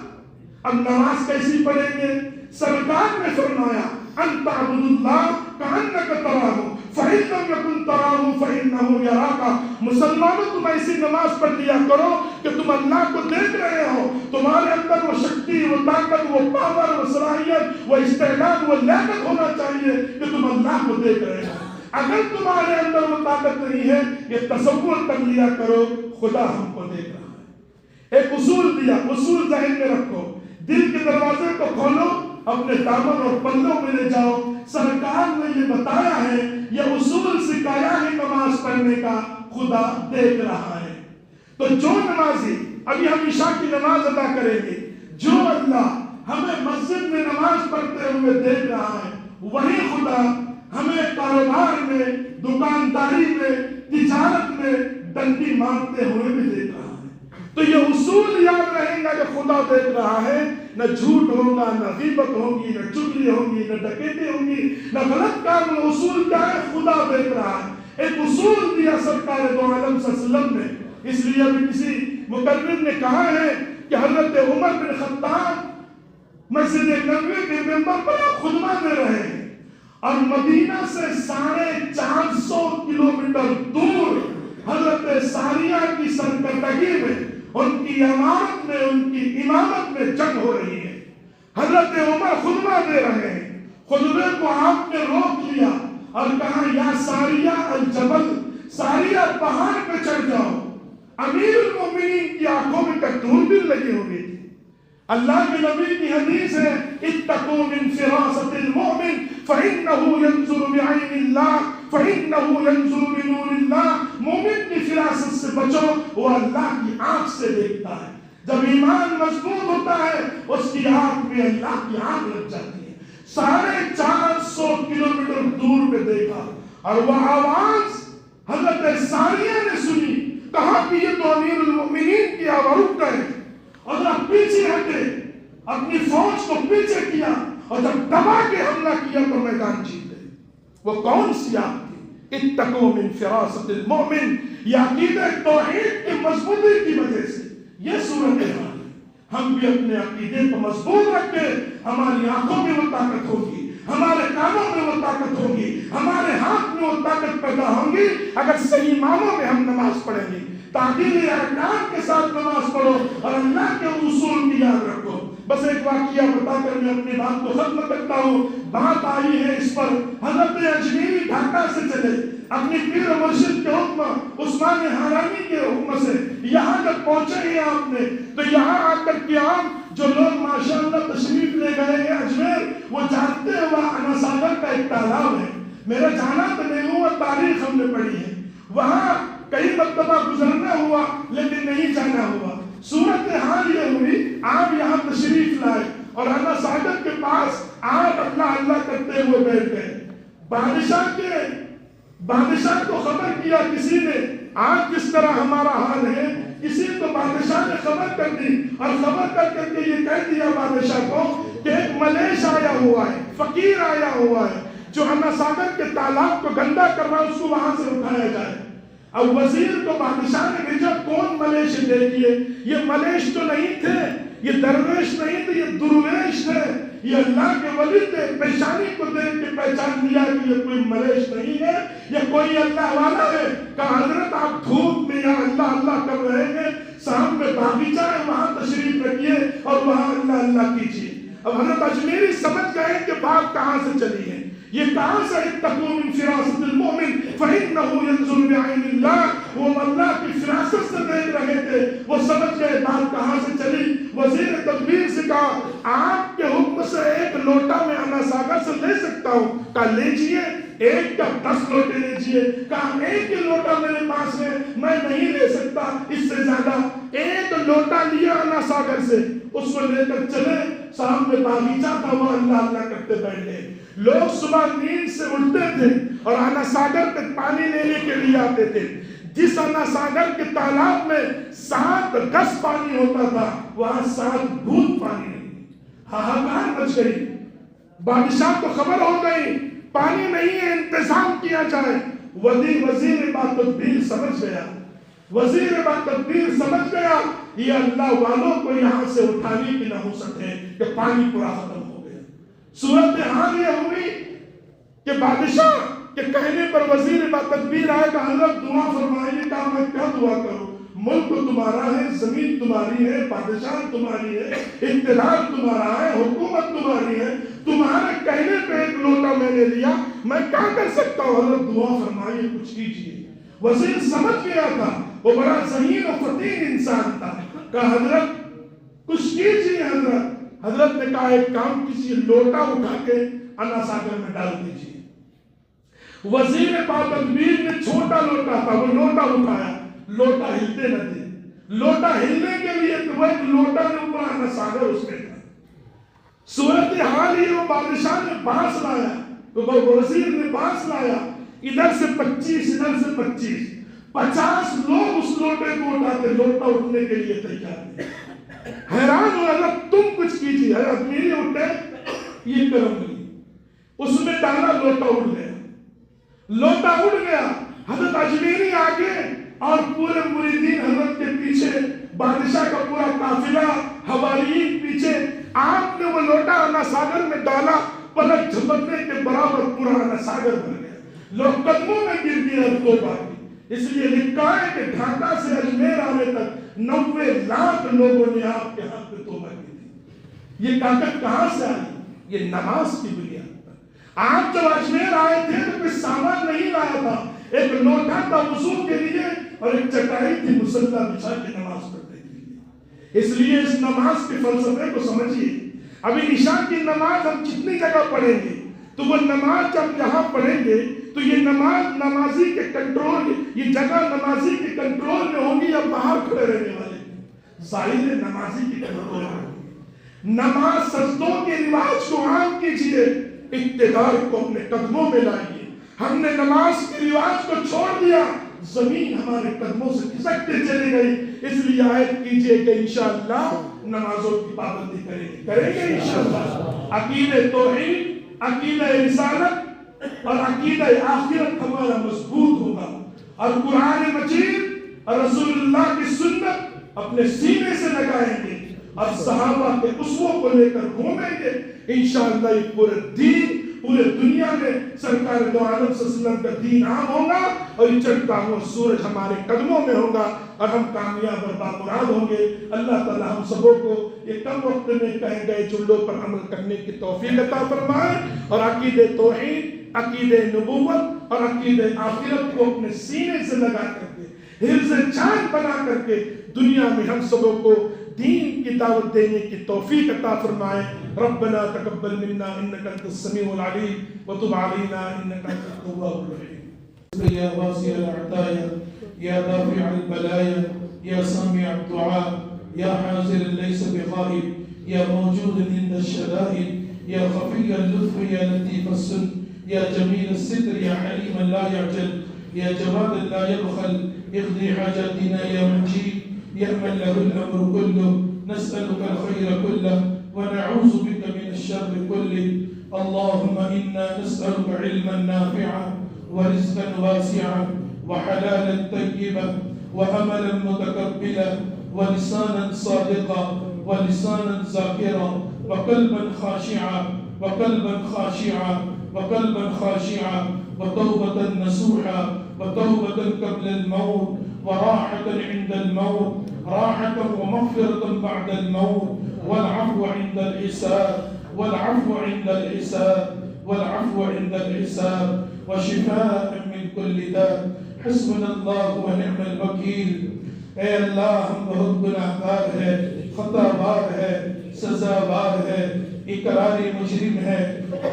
اب نماز کیسی پڑھیں گے؟ سرکار نے فرمایا ان تعبد اللہ کأنک تراہ فإن لم یکن تراہ فإنہ یراک. مسلمانوں تم ایسی نماز پڑھ لیا کرو کہ تم اللہ کو دیکھ رہے ہو. تمہارے اندر وہ شکتی، وہ طاقت، وہ پاور، وہ صلاحیت، وہ استعداد، وہ لیاقت ہونا چاہیے کہ تم اللہ کو دیکھ رہے ہو. اگر تمہارے اندر وہ طاقت نہیں ہے، یہ تصور کر لیا کرو خدا ہم کو دیکھ رہا ہے. ایک اصول دیا، اصول ذہن میں رکھو، دل کے دروازے کو کھولو، اپنے دامن اور پلوں میں لے جاؤ. سرکار نے یہ بتایا ہے، یہ اصول سکھایا ہے نماز پڑھنے کا، خدا دیکھ رہا ہے. تو جو نمازی ابھی ہم عشاء کی نماز ادا کریں گے، جو اللہ ہمیں مسجد میں نماز پڑھتے ہوئے دیکھ رہا ہے، وہی خدا ہمیں کاروبار میں، دکانداری میں، تجارت میں ڈنڈی مارتے ہوئے بھی دیکھ رہا ہے. تو یہ اصول یاد رہیں گا کہ خدا دیکھ رہا ہے. نہ جھوٹ ہوگا، نہ غیبت ہوگی، نہ چغلی ہوگی، نہ ڈکیتی ہوگی، نہ غلط کام. اصول کیا ہے؟ خدا دیکھ رہا ہے. ایک اصول دیا سرکار دو عالم صلی اللہ علیہ وسلم نے. اس لیے ابھی کسی مقرر نے کہا ہے کہ حضرت عمر بن خطاب مسجد نبوی کے ممبر پر خطبہ دے رہے ہیں اور مدینہ سے 450 کلومیٹر دور حضرت ساریہ کی سرکردگی میں، ان کی امارت میں، ان کی امامت میں جنگ ہو رہی ہے. حضرت عمر خطبہ دے رہے ہیں. خطبے کو آپ نے روک لیا اور کہا یا ساریہ الجبل، ساریہ پہاڑ پہ چڑھ جاؤ. امیر المومنین کی آنکھوں میں دوربین لگی ہوئی تھی. اللہ کے نبی کی حدیث ہے اتقوا من فراست المؤمن فإنه ينظر بعين الله فإنه ينظر بنور الله. مومن کی فراست سے بچو، وہ اللہ کی آنکھ سے دیکھتا ہے. جب ایمان مضبوط ہوتا ہے اس کی آنکھ میں اللہ کی آنکھ لگ جاتی ہے. 450 کلومیٹر دور پہ دیکھا اور وہ آواز حضرت ساریہ نے سنی. کہا کہ یہ تو امیر المؤمنین کی آواز. رک گئے اور جب پیچھے ہٹے، اپنی فوج کو پیچھے کیا اور جب دبا کے حملہ کیا تو میدان جیت گئے. وہ کون سی آگ تھی؟ اتقوا من فراست المؤمن. یہ عقیدہ توحید کی مضبوطی کی وجہ سے یہ صورت حال ہے. ہم بھی اپنے عقیدے کو مضبوط رکھیں. ہماری آنکھوں میں وہ طاقت ہوگی، ہمارے کانوں میں وہ طاقت ہوگی، ہمارے ہاتھ میں وہ طاقت پیدا ہوگی اگر صحیح معنوں میں ہم نماز پڑھیں گے. تعدیل ارکان کے ساتھ نماز پڑھو اور اللہ کے اصول کی یاد رکھو. بس ایک واقعہ بتا کر میں اپنی بات کو ختم کرتا ہوں. بات آئی ہے اس پر حضرت اجمیری ڈھاکہ سے چلے اپنی پیر و مرشد کے حکم عثمان حرانی کے حکم سے یہاں جب پہنچے ہیں آپ نے، تو یہاں آ کر کے آپ جو لوگ ماشاءاللہ تشریف لے گئے ہیں اجمیر، وہ جانتے ہیں وہاں انا ساگر کا ایک تالاب ہے. میرا جانا تو نہیں ہوا، تاریخ ہم نے پڑھی ہے. وہاں کئی مرتبہ گزرنا ہوا لیکن نہیں جانا ہوا. صورت حال یہ ہوئی آپ یہاں تشریف لائے اور انا ساگر کے پاس آپ اللہ اللہ کرتے ہوئے بیٹھ گئے. بادشاہ کو خبر کیا کسی نے آج کس طرح ہمارا حال ہے. کسی کو بادشاہ نے خبر کر دی اور خبر کر کے یہ کہہ دیا بادشاہ کو کہ ایک ملیش آیا ہوا ہے، فقیر آیا ہوا ہے جو انا ساگر کے تالاب کو گندا کر رہا ہے، اس کو وہاں سے اٹھایا جائے. اب وزیر کو بادشاہ نے بھیجا، کون ملیش دیکھیے، یہ ملیش تو نہیں تھے، یہ درویش نہیں تھے، یہ درویش تھے، یہ اللہ کے ولی تھے۔ پیشانی کو دیکھ کے پہچان لیا کہ یہ کوئی ملیش نہیں ہے، یہ کوئی اللہ والا ہے۔ کہا حضرت آپ دھوپ میں یا اللہ اللہ کر رہے ہیں، سامنے باغیچہ ہے وہاں تشریف رکھیے اور وہاں اللہ اللہ کیجیے۔ اب حضرت اجمیری سمجھ گئے کہ بات کہاں سے چلی ہے، یہ کہاں سے اتقوا من فراست المؤمن فإنه ينظر بعين اللہ، وہ اللہ کی فراست سے دیکھ رہے تھے، وہ سمجھ گئے بات کہاں سے چلی۔ وزیر تدبیر سے کہا آپ کے حکم سے ایک لوٹا میں انا ساگر سے لے سکتا ہوں، کہا لیجئے، ایک کا 10 لوٹے لیجئے، کہا ایک ہی لوٹا میرے پاس ہے، میں نہیں لے سکتا اس سے زیادہ۔ ایک لوٹا لیا انا ساگر سے، اس کو لے کر چلے، سامنے باغیچہ تھا وہ اللہ اللہ کرتے بیٹھ گئے۔ لوگ صبح نیند سے اٹھتے تھے اور انا ساگر پہ پانی لینے کے لیے آتے تھے۔ جس انا ساگر کے تالاب میں 7 گز پانی ہوتا تھا، وہاں 7 بوند پانی نہیں۔ ہاہاکار مچ گئی، بادشاہ کو خبر ہو گئی پانی نہیں ہے، انتظام کیا جائے۔ وزیر باتدبیر سمجھ گیا، وزیر باتدبیر سمجھ گیا یہ اللہ والوں کو یہاں سے اٹھانے کی نحوست ہے کہ پانی پورا ختم ہو گیا۔ صورتحال یہ ہوئی کہ بادشاہ کے کہنے پر وزیر باتدبیر آئے کہ حضرت دعا فرمائیے، کہا میں کیا دعا کروں، ملک تمہارا ہے، زمین تمہاری ہے، بادشاہ تمہاری ہے، اقتدار تمہارا ہے، حکومت تمہاری ہے، تمہارے کہنے پہ ایک لوٹا میں نے لیا، میں کیا کر سکتا ہوں، حضرت دعا فرمائیے کچھ کیجیے۔ وزیر سمجھ گیا تھا، وہ بڑا ذہین و فطین انسان تھا، کہا حضرت کچھ کیجیے۔ حضرت نے کہا ایک کام کیجیے، لوٹا اٹھا کے انا ساگر میں ڈال دیجیے۔ وزیر باتدبیر نے چھوٹا لوٹا تھا، وہ لوٹا اٹھایا، لوٹا ہلتے نہ تھے، لوٹا ہلنے کے لیے تو وہ لوٹا نے اوپر انا ساگر اس میں تھا۔ صورتحال یہ وہ بادشاہ نے بانس لایا، تو وہ وزیر نے بانس لایا، ادھر سے 25 ادھر سے 25، 50 لوگ اس لوٹے کو اٹھاتے، لوٹا اٹھنے کے لیے تیار تھے۔ حیران ہو حضرت تم کچھ کیجیے۔ حضرت میری اٹھے یہ کرم نہیں، اس میں ڈالا، لوٹا اٹھ گیا، لوٹا اٹھ گیا۔ حضرت اجمیری آگے اور پورے مریدین حضرت کے پیچھے، بادشاہ کا پورا قافلہ، حواریین پیچھے۔ آپ نے وہ لوٹا انا ساگر میں ڈالا، پلک جھپکنے کے برابر پورا انا ساگر بن گیا، لوگ قدموں میں گر گئے توبہ کی۔ اس لیے لکھا ہے کہ ڈھاکہ سے اجمیر آنے تک 90 لاکھ لوگوں نے آپ کے حق پہ توبہ کی تھی۔ یہ طاقت کہاں سے آئی؟ یہ نماز کی بنیاد پر۔ آپ جب اجمیر آئے تھے تو کوئی سامان نہیں لایا تھا، ایک لوٹا تھا وضو کے لیے اور ایک چٹائی تھی مصلی بچھا کے نماز پڑھنے کے لیے۔ اس لیے اس نماز کے فلسفے کو سمجھیے۔ ابھی عشاء کی نماز ہم جتنی جگہ پڑھیں گے تو وہ نماز جب یہاں پڑھیں گے تو یہ نماز نمازی کے کنٹرول، یہ جگہ نمازی کے کنٹرول میں ہوگی یا باہر کھڑے رہنے والے؟ ظاہر نمازی کے کنٹرول میں ہوگی۔ نماز سجدوں کے رواج کو عام کیجئے، اقتدار کو اپنے قدموں میں لائیے۔ ہم نے نماز کے رواج کو چھوڑ دیا، زمین ہمارے قدموں سے کھسکتے چلی گئی۔ اس لیے عہد کیجئے کہ انشاءاللہ نمازوں کی پابندی کریں گے انشاءاللہ۔ عقیدہ توحید، عقیدہ رسالت اور عقیدہ آخرت ہمارا مضبوط ہوگا، اور قرآن مجید اور رسول اللہ کی سنت اپنے سینے سے لگائیں گے اور صحابہ کے اسووں کو لے کر گھومیں گے۔ انشاءاللہ یہ پورے دین، پورے دنیا میں سرکار دو عالم صلی اللہ علیہ وسلم کا دین عام ہوگا، اور یہ چڑھتا ہوا سورج ہمارے قدموں میں ہوگا، اور ہم کامیاب اور بامراد ہوں گے۔ اللہ تعالی ہم سبوں کو یہ کم وقت میں کہے گئے جملوں پر عمل کرنے کی توفیق عطا فرمائے، اور عقیدہ توحید، عقیدہ نبوت اور عقیدہ آخرت کو اپنے سینے سے لگا کر کے، حرز جان بنا کر کے دنیا میں ہم سبوں کو دین کی دعوت دینے کی توفیق عطا فرمائے۔ ربنا تقبل منا انك انت السميع العليم وتب علينا انك انت التواب الرحيم۔ يا واسع العطايا، يا دافع البلايا، يا سامع الدعاء، يا حاضر ليس بغائب، يا موجود عند الشدائد، يا خفي اللطف، يا لطيف السن، يا جميل الستر، يا حليما لا يعجل، يا جواد لا يبخل، اقضي حاجاتنا يا مجيب، يا من له الأمر كله، نسألك الخير كله ونعوذ بك من الشر كله. اللهم إنا نسألك علما نافعا ورزقا واسعا وحلالا طيبا وعملا متقبلا ولسانا صادقا ولسانا ذاكرا وقلبا خاشعا وقلبا خاشعا وقلبا خاشعا وتوبة نصوحا وتوبة قبل الموت وراحة عند الموت راحة ومغفرة بعد الموت والعفو عند الحساب والعفو عند الحساب والعفو عند الحساب وشفاء من كل داء حسبنا الله ونعم الوکیل۔ اے اللہ ہم بہت گناہگار ہیں، خطا بار ہے، سزاوار ہے، اقراری مجرم ہے،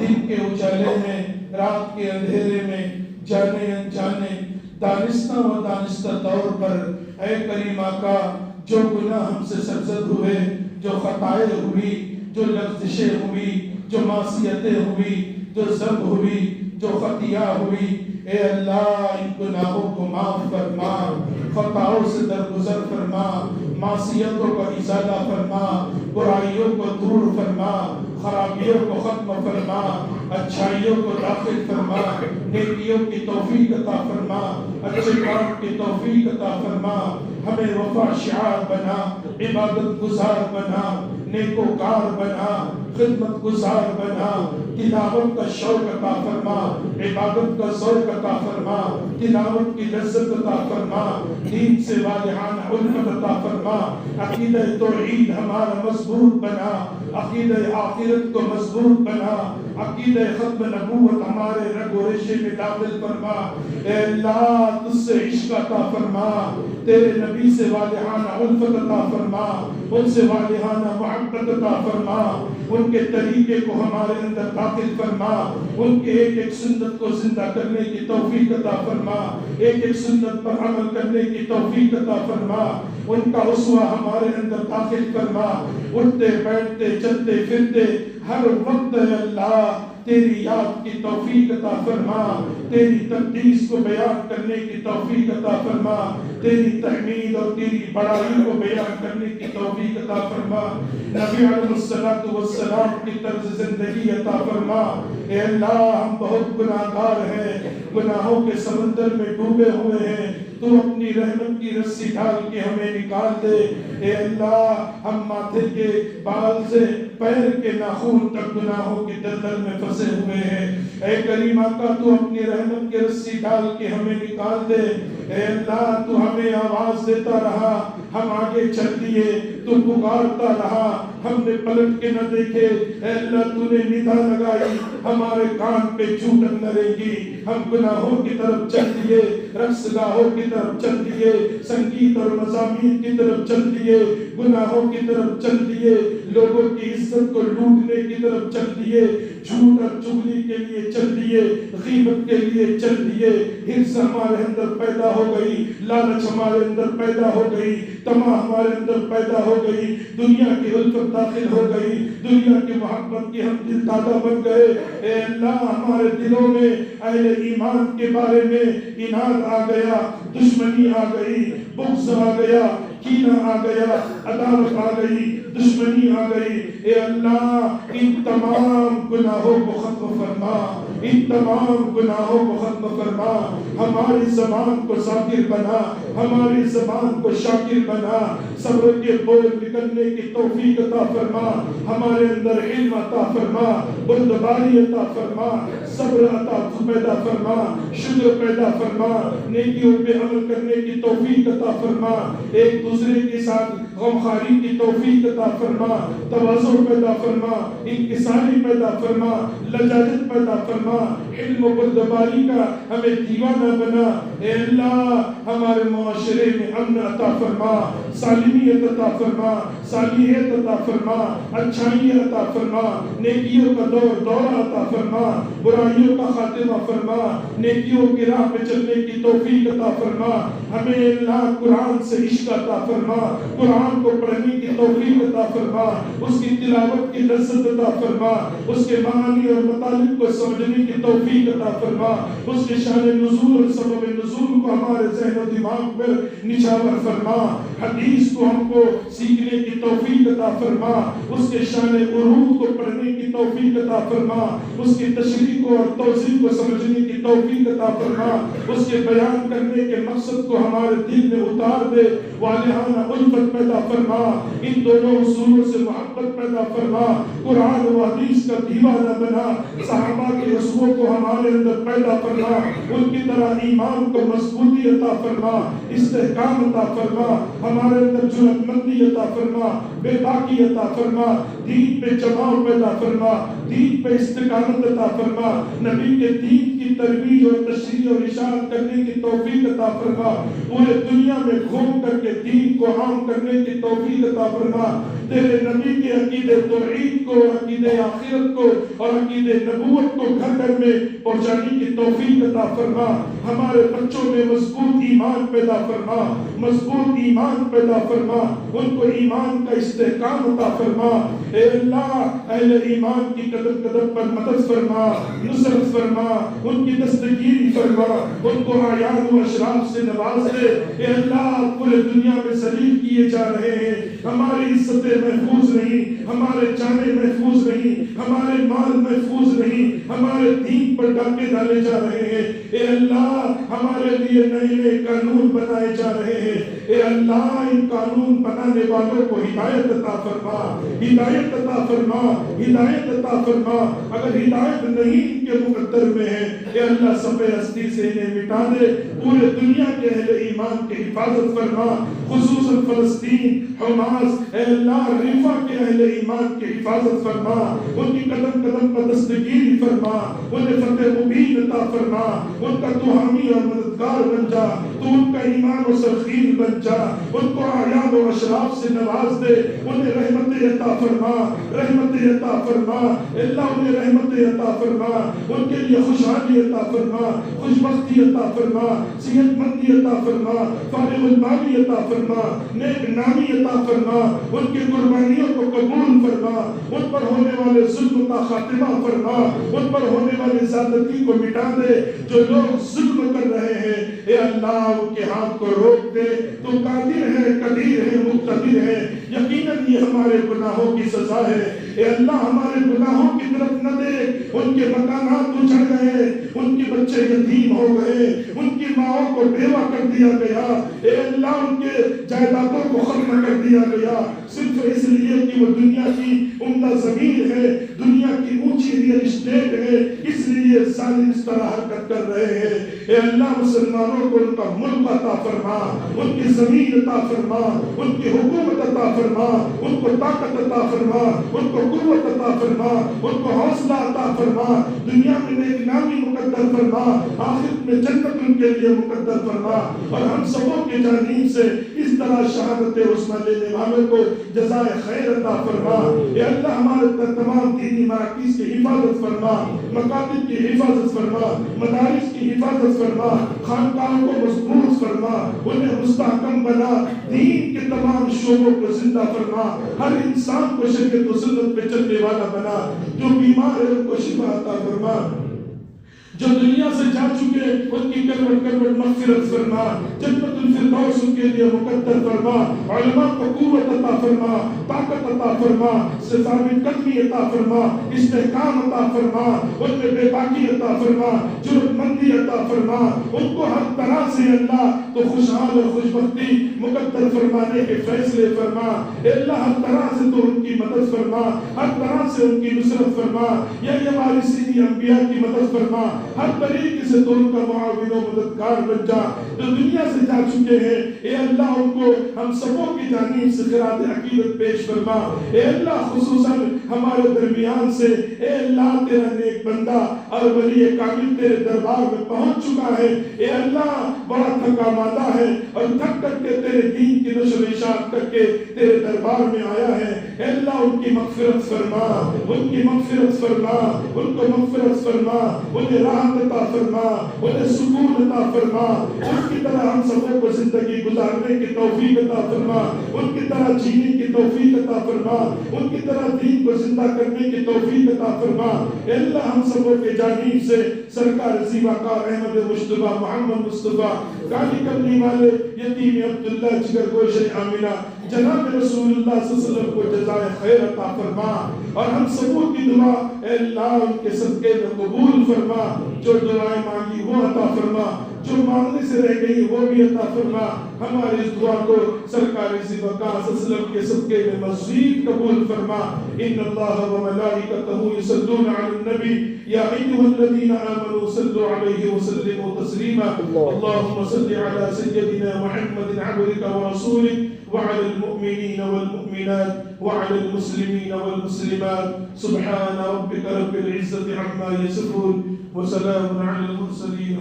دن کے اجالے میں، رات کے اندھیرے میں، جانے انجانے، دانستہ و دانستہ طور پر اے کریم آقا جو گناہ ہم سے سرزد ہوئے، جو خطائیں ہوئی، جو لغزشیں ہوئی، جو معصیتیں ہوئی، جو ذنب ہوئی، جو خطیہ ہوئی، اے اللہ ان گناہوں کو معاف فرما، خطاؤں سے درگزر فرما، معصیتوں کو ازالہ فرما، برائیوں کو دور فرما، خرابیوں کو ختم فرما، اچھائیوں کو داخل فرما، نیکیوں کی توفیق عطا فرما، اچھے کام کی توفیق عطا فرما، ہمیں وفا شعار بنا، عبادت گزار بنا، نیکوکار بنا، خدمت گزار بنا، تلاوت کا شوق عطا فرما، عبادت کا ذوق عطا فرما، تلاوت کی لذت عطا فرما، دین سے والہانہ الفت عطا فرما، عقیدہ توحید ہمارا مضبوط بنا، عقیدہ آخرت کو مضبوط بنا، عقیدہ ختم نبوت ہمارے رگ و ریشے میں داخل فرما۔ اے اللہ تجھ سے عشق عطا فرما، تیرے نبی سے والہانہ الفت عطا فرما، ان سے والہانہ محبت عطا فرما، ان کے طریقے کو ہمارے اندر داخل فرما، ان کے ایک ایک سنت کو زندہ کرنے کی توفیق عطا فرما، ایک ایک سنت پر عمل کرنے کی توفیق عطا فرما، ان کا اسوہ ہمارے اندر داخل فرما، اٹھتے بیٹھتے چلتے پھرتے ہر وقت اے اللہ تیری یاد کی توفیق عطا فرما، تیری تقدیس کو بیان کرنے کی توفیق عطا فرما، تیری تحمید اور تیری بڑائی کو بیان کرنے کی توفیق عطا فرما، نبی علیہ السلام کی طرز زندگی عطا فرما۔ اے اللہ ہم بہت گناہگار ہیں، گناہوں کے سمندر میں ڈوبے ہوئے ہیں، تو اپنی رحمت کی رسی ڈال کے ہمیں نکال دے۔ اے اللہ ہم ماتھے کے بال سے پیر کے ناخن تک گناہوں کی دلدل میں پھنسے ہوئے ہیں، اے کریم آقا تو اپنی رحمت کی رسی ڈال کے ہمیں نکال دے۔ اے اللہ تو ہمیں آواز دیتا رہا، ہم آگے چل دیے، تو پکارتا رہا، ہم نے پلٹ کے نہ دیکھے، اے اللہ تو نے ندا لگائی، ہمارے کان پہ چوٹن نہ رہی، ہم گناہوں کی طرف چل دیے، رقص گاہوں کی طرف چل دیے، سنگیت اور مزامین کی طرف چل دیے، گناہوں کی طرف چل دیے، لوگوں کی عزت کو لوٹنے کی طرف چل دیے، جھوٹ اور چغلی کے لیے چل دیے، غیبت کے لیے چل دیے، حرص ہمارے اندر پیدا ہو گئی، لالچ ہمارے اندر پیدا ہو گئی، طمع ہمارے اندر پیدا ہو گئی، دنیا کی الفت داخل ہو گئی، دنیا کی محبت کی ہم دل دادا بن گئے۔ اے اللہ ہمارے دلوں میں اہل ایمان کے بارے میں اناد آ گیا، دشمنی آ گئی، بغض آ گیا، کینہ آ گیا، عداوت آ گئی، دشمنی آ گئی۔ اے اللہ ان تمام گناہوں کو ختم فرما، ان تمام گناہوں کو ختم فرما، ہماری زبان کو ذاکر بنا، ہماری زبان کو شاکر بنا، صبر کے بول نکلنے کی توفیق عطا فرما، ہمارے اندر علم عطا فرما، بردباری عطا فرما، صبر عطا پیدا فرما، شکر پیدا فرما، نیکیوں پہ عمل کرنے کی توفیق عطا فرما، ایک دوسرے کے ساتھ غمخواری کی توفیق عطا فرما، تواضع پیدا فرما، انکساری پیدا فرما، لجاجت پیدا فرما، علم و بردباری کا ہمیں دیوانہ بنا۔ اے اللہ ہمارے معاشرے میں امن عطا فرما، سالمیت عطا فرما، صالحیت عطا فرما، اچھائی عطا فرما، نیکیوں کا دورہ عطا فرما، برائیوں کا خاتمہ فرما، نیکیوں کی راہ پہ چلنے کی توفیق عطا فرما، ہمیں اللہ قرآن سے عشق عطا فرما، قرآن کو پڑھنے کی توفیق عطا فرما، اس کی تلاوت کی لذت عطا فرما، اس کے معانی اور مطالب کو سمجھنے کی توفیق عطا فرما، اس کے شان نزول اور سبب نزول کو ہمارے ذہن و دماغ پر نچھاور فرما، حدیث کو ہم کو سیکھنے کی توفیق عطا فرما، اس کے شان عروج کو پڑھنے کی توفیق عطا فرما، اس کی تشریح کو اور توضیح کو سمجھنے کی توفیق عطا فرما، اس کے بیان کرنے کے مقصد کو ہمارے دل میں اتار دے، والہانہ الفت پیدا فرما، ان دونوں اصولوں سے محبت پیدا فرما، قرآن و حدیث کا دیوانہ بنا، صحابہ کے اصولوں کو ہمارے اندر پیدا فرما، ان کی طرح ایمان کو مضبوطی عطا فرما، استحکام عطا فرما، ہمارے اندر جرأت مندی عطا فرما، بے باکی عطا فرما، دین پہ جماؤ پیدا فرما، دین پہ استقامت عطا فرما، نبی کے دین کی ترویج اور تشریح اور اشاعت کرنے کی توفیق عطا فرما، پورے دنیا میں گھوم کر کے دین کو عام کرنے کی توفیق عطا فرما، تیرے نبی کے عقیدے توحید کو، عقیدے آخرت کو اور عقیدے نبوت کو گھر گھر میں پہنچانے کی توفیق عطا فرما، ہمارے بچوں میں مضبوط ایمان پیدا فرما، مضبوط ایمان پیدا فرما، ان کو ایمان کا استحکام عطا فرما، اے اللہ اہل ایمان کی قدم قدم پر مدد فرما، نصرت فرما، ان کی دستگیری فرما، ان کو اعیان و اشراف سے نواز دے، اے اللہ پورے دنیا میں ذلیل کیے جا رہے ہیں، ہماری عزتیں محفوظ نہیں، ہمارے جانیں محفوظ نہیں، ہمارے مال محفوظ نہیں، ہمارے دین پر ڈاکے ڈالے جا رہے ہیں، اے اللہ ہمارے لیے نئے نئے قانون بنائے جا رہے ہیں، اے اللہ ان قانون بنانے والوں کو ہدایت عطا فرما، ہدایت عطا فرما، ہدایت عطا فرما، اگر ہدایت نہیں ان کے مقدر میں ہے اے اللہ سب ہستی سے انہیں مٹا دے، پورے دنیا کے اہل ایمان کی حفاظت فرما، خصوصاً فلسطین، حماس، اے اللہ ریفا کے اہل ایمان کی حفاظت فرما، ان کی قدم قدم پر دستگیری فرما، انہیں فتح مبین عطا فرما، ان کا تو حامی اور مددگار بن جا، تو ان کا ایمان و سرخیل بن جا، ان کو اعیان و اشراف سے نواز دے، انہیں رحمت عطا فرما، رحمت عطا فرما، اللہ انہیں رحمت عطا فرما، ان کے لیے خوشحالی عطا فرما، خوشبختی عطا فرما، صحت مندی عطا فرما، فارغ البالی عطا فرما، نیک نامی عطا فرما، ان کی قربانیوں کو قبول فرما، ان پر ہونے والے ظلم کا خاتمہ فرما، ان پر ہونے والے زیادتی کو مٹا دے، جو لوگ ظلم کر رہے ہیں اے اللہ ان کے ہاتھ کو روک دے، تو قادر ہے، قدیر ہے، مقتدر ہے، یقیناً یہ ہمارے گناہوں کی سزا ہے، اے اللہ ہمارے گناہوں کی طرف نہ دے، ان کے مکانات اجڑ گئے، ان کے بچے یتیم ہو گئے، ان کی ماؤں کو بیوہ کر دیا گیا، اے اللہ ان کے جائیدادوں کو ختم کر دیا گیا، صرف اس لیے کہ وہ دنیا کی عمدہ زمین ہے، دنیا کی اونچی ریل اسٹیٹ ہے، اس لیے ظالم اس طرح حرکت کر رہے ہیں، اے اللہ مسلمانوں کو ان کا ملک عطا فرما، ان کی زمین عطا فرما، ان کی حکومت عطا فرما، ان کو طاقت عطا فرما، ان کو قوت عطا فرما، ان کو حوصلہ عطا فرما، دنیا میں نیک نامی مقدر فرما، آخرت میں جنت ان کے لیے مقدر فرما، اور ہم سبوں کی جانب سے اس طرح شہادت عظمیٰ لینے والوں کو جزائے خیر عطا فرما، اے اللہ ہمارے تمام دینی مراکز کی حفاظت فرما، مکاتب کی حفاظت فرما، مدارس کی حفاظت فرما، خانقاہوں کو مضبوط فرما، انہیں مستحکم بنا، دین کے تمام شعبوں کو زندہ فرما، ہر انسان کو شریعت و سنت پہ چلنے والا بنا، جو بیمار ہے ان کو شفا عطا فرما، جو دنیا سے جا چکے ان کی کروٹ کروٹ مغفرت فرما، جنت الفردوس ان کے لیے مقدر فرما، علماء کو قوت عطا فرما، طاقت عطا فرما، ثابت قدمی عطا فرما، استحکام عطا فرما، ان میں بے باکی عطا فرما، جرأت مندی عطا فرما، ان کو ہر طرح سے اللہ تو خوشحال اور خوشبختی مقدر فرمانے کے فیصلے فرما، اے اللہ ہر طرح سے تو ان کی مدد فرما، ہر طرح سے ان کی نصرت فرما، یا وارثین انبیاء کی مدد فرما، ہر طریقے سے تو ان کا معاون و مددگار بن جا، جو دنیا سے جا چکے ہیں اے اللہ ان کو ہم سبوں کی جانب سے خراج عقیدت پیش فرما، اے اللہ خصوصاً ہمارے درمیان سے اے اللہ تیرا نیک بندہ اور ولی کامل تیرے دربار میں پہنچ چکا ہے، اے اللہ بڑا تھکا مادہ ہے اور تھک کر کے تیرے دین کی نشر و اشاعت کر کے تیرے دربار میں آیا ہے، اے اللہ ان کی مغفرت فرما، ان کی مغفرت فرما، ان کو مغفرت فرما، انہیں راحت عطا فرما، انہیں سکون عطا فرما، اس کی طرح ہم سبوں کو زندگی گزارنے کی توفیق عطا فرما، ان کی طرح جینے کی توفیق عطا فرما، ان کی طرح دین کو زندہ کرنے کی توفیق عطا فرما۔ اے اللہ ہم سبوں کے جانب سے سرکار زیبا کا احمد مصطفیٰ محمد مصطفیٰ کالی کرنی والے یتیم عبداللہ جگر گوش آمنہ جناب رسول اللہ صلی اللہ علیہ وسلم کو جزائے خیر عطا فرما، اور ہم سبوں کی دعا اے اللہ ان کے صدقے میں قبول فرما، جو دعائیں مانگی وہ عطا فرما، جو مانگنے سے رہ گئی وہ بھی عطا فرما، ہماری اس دعا کو سرکار زیبا کا صلی اللہ علیہ وسلم کے صدقے میں مزید قبول فرما۔ ان اللہ و ملائکتہ یصلون علی النبی یا ایھا الذین آمنوا صلوا علیہ وسلموا تسلیما۔ اللهم صل على سيدنا محمد عبدك ورسولك وعلى المؤمنين والمؤمنات وعلى المسلمين والمسلمات سبحان ربك رب العزة عما يصفون وسلام على المرسلين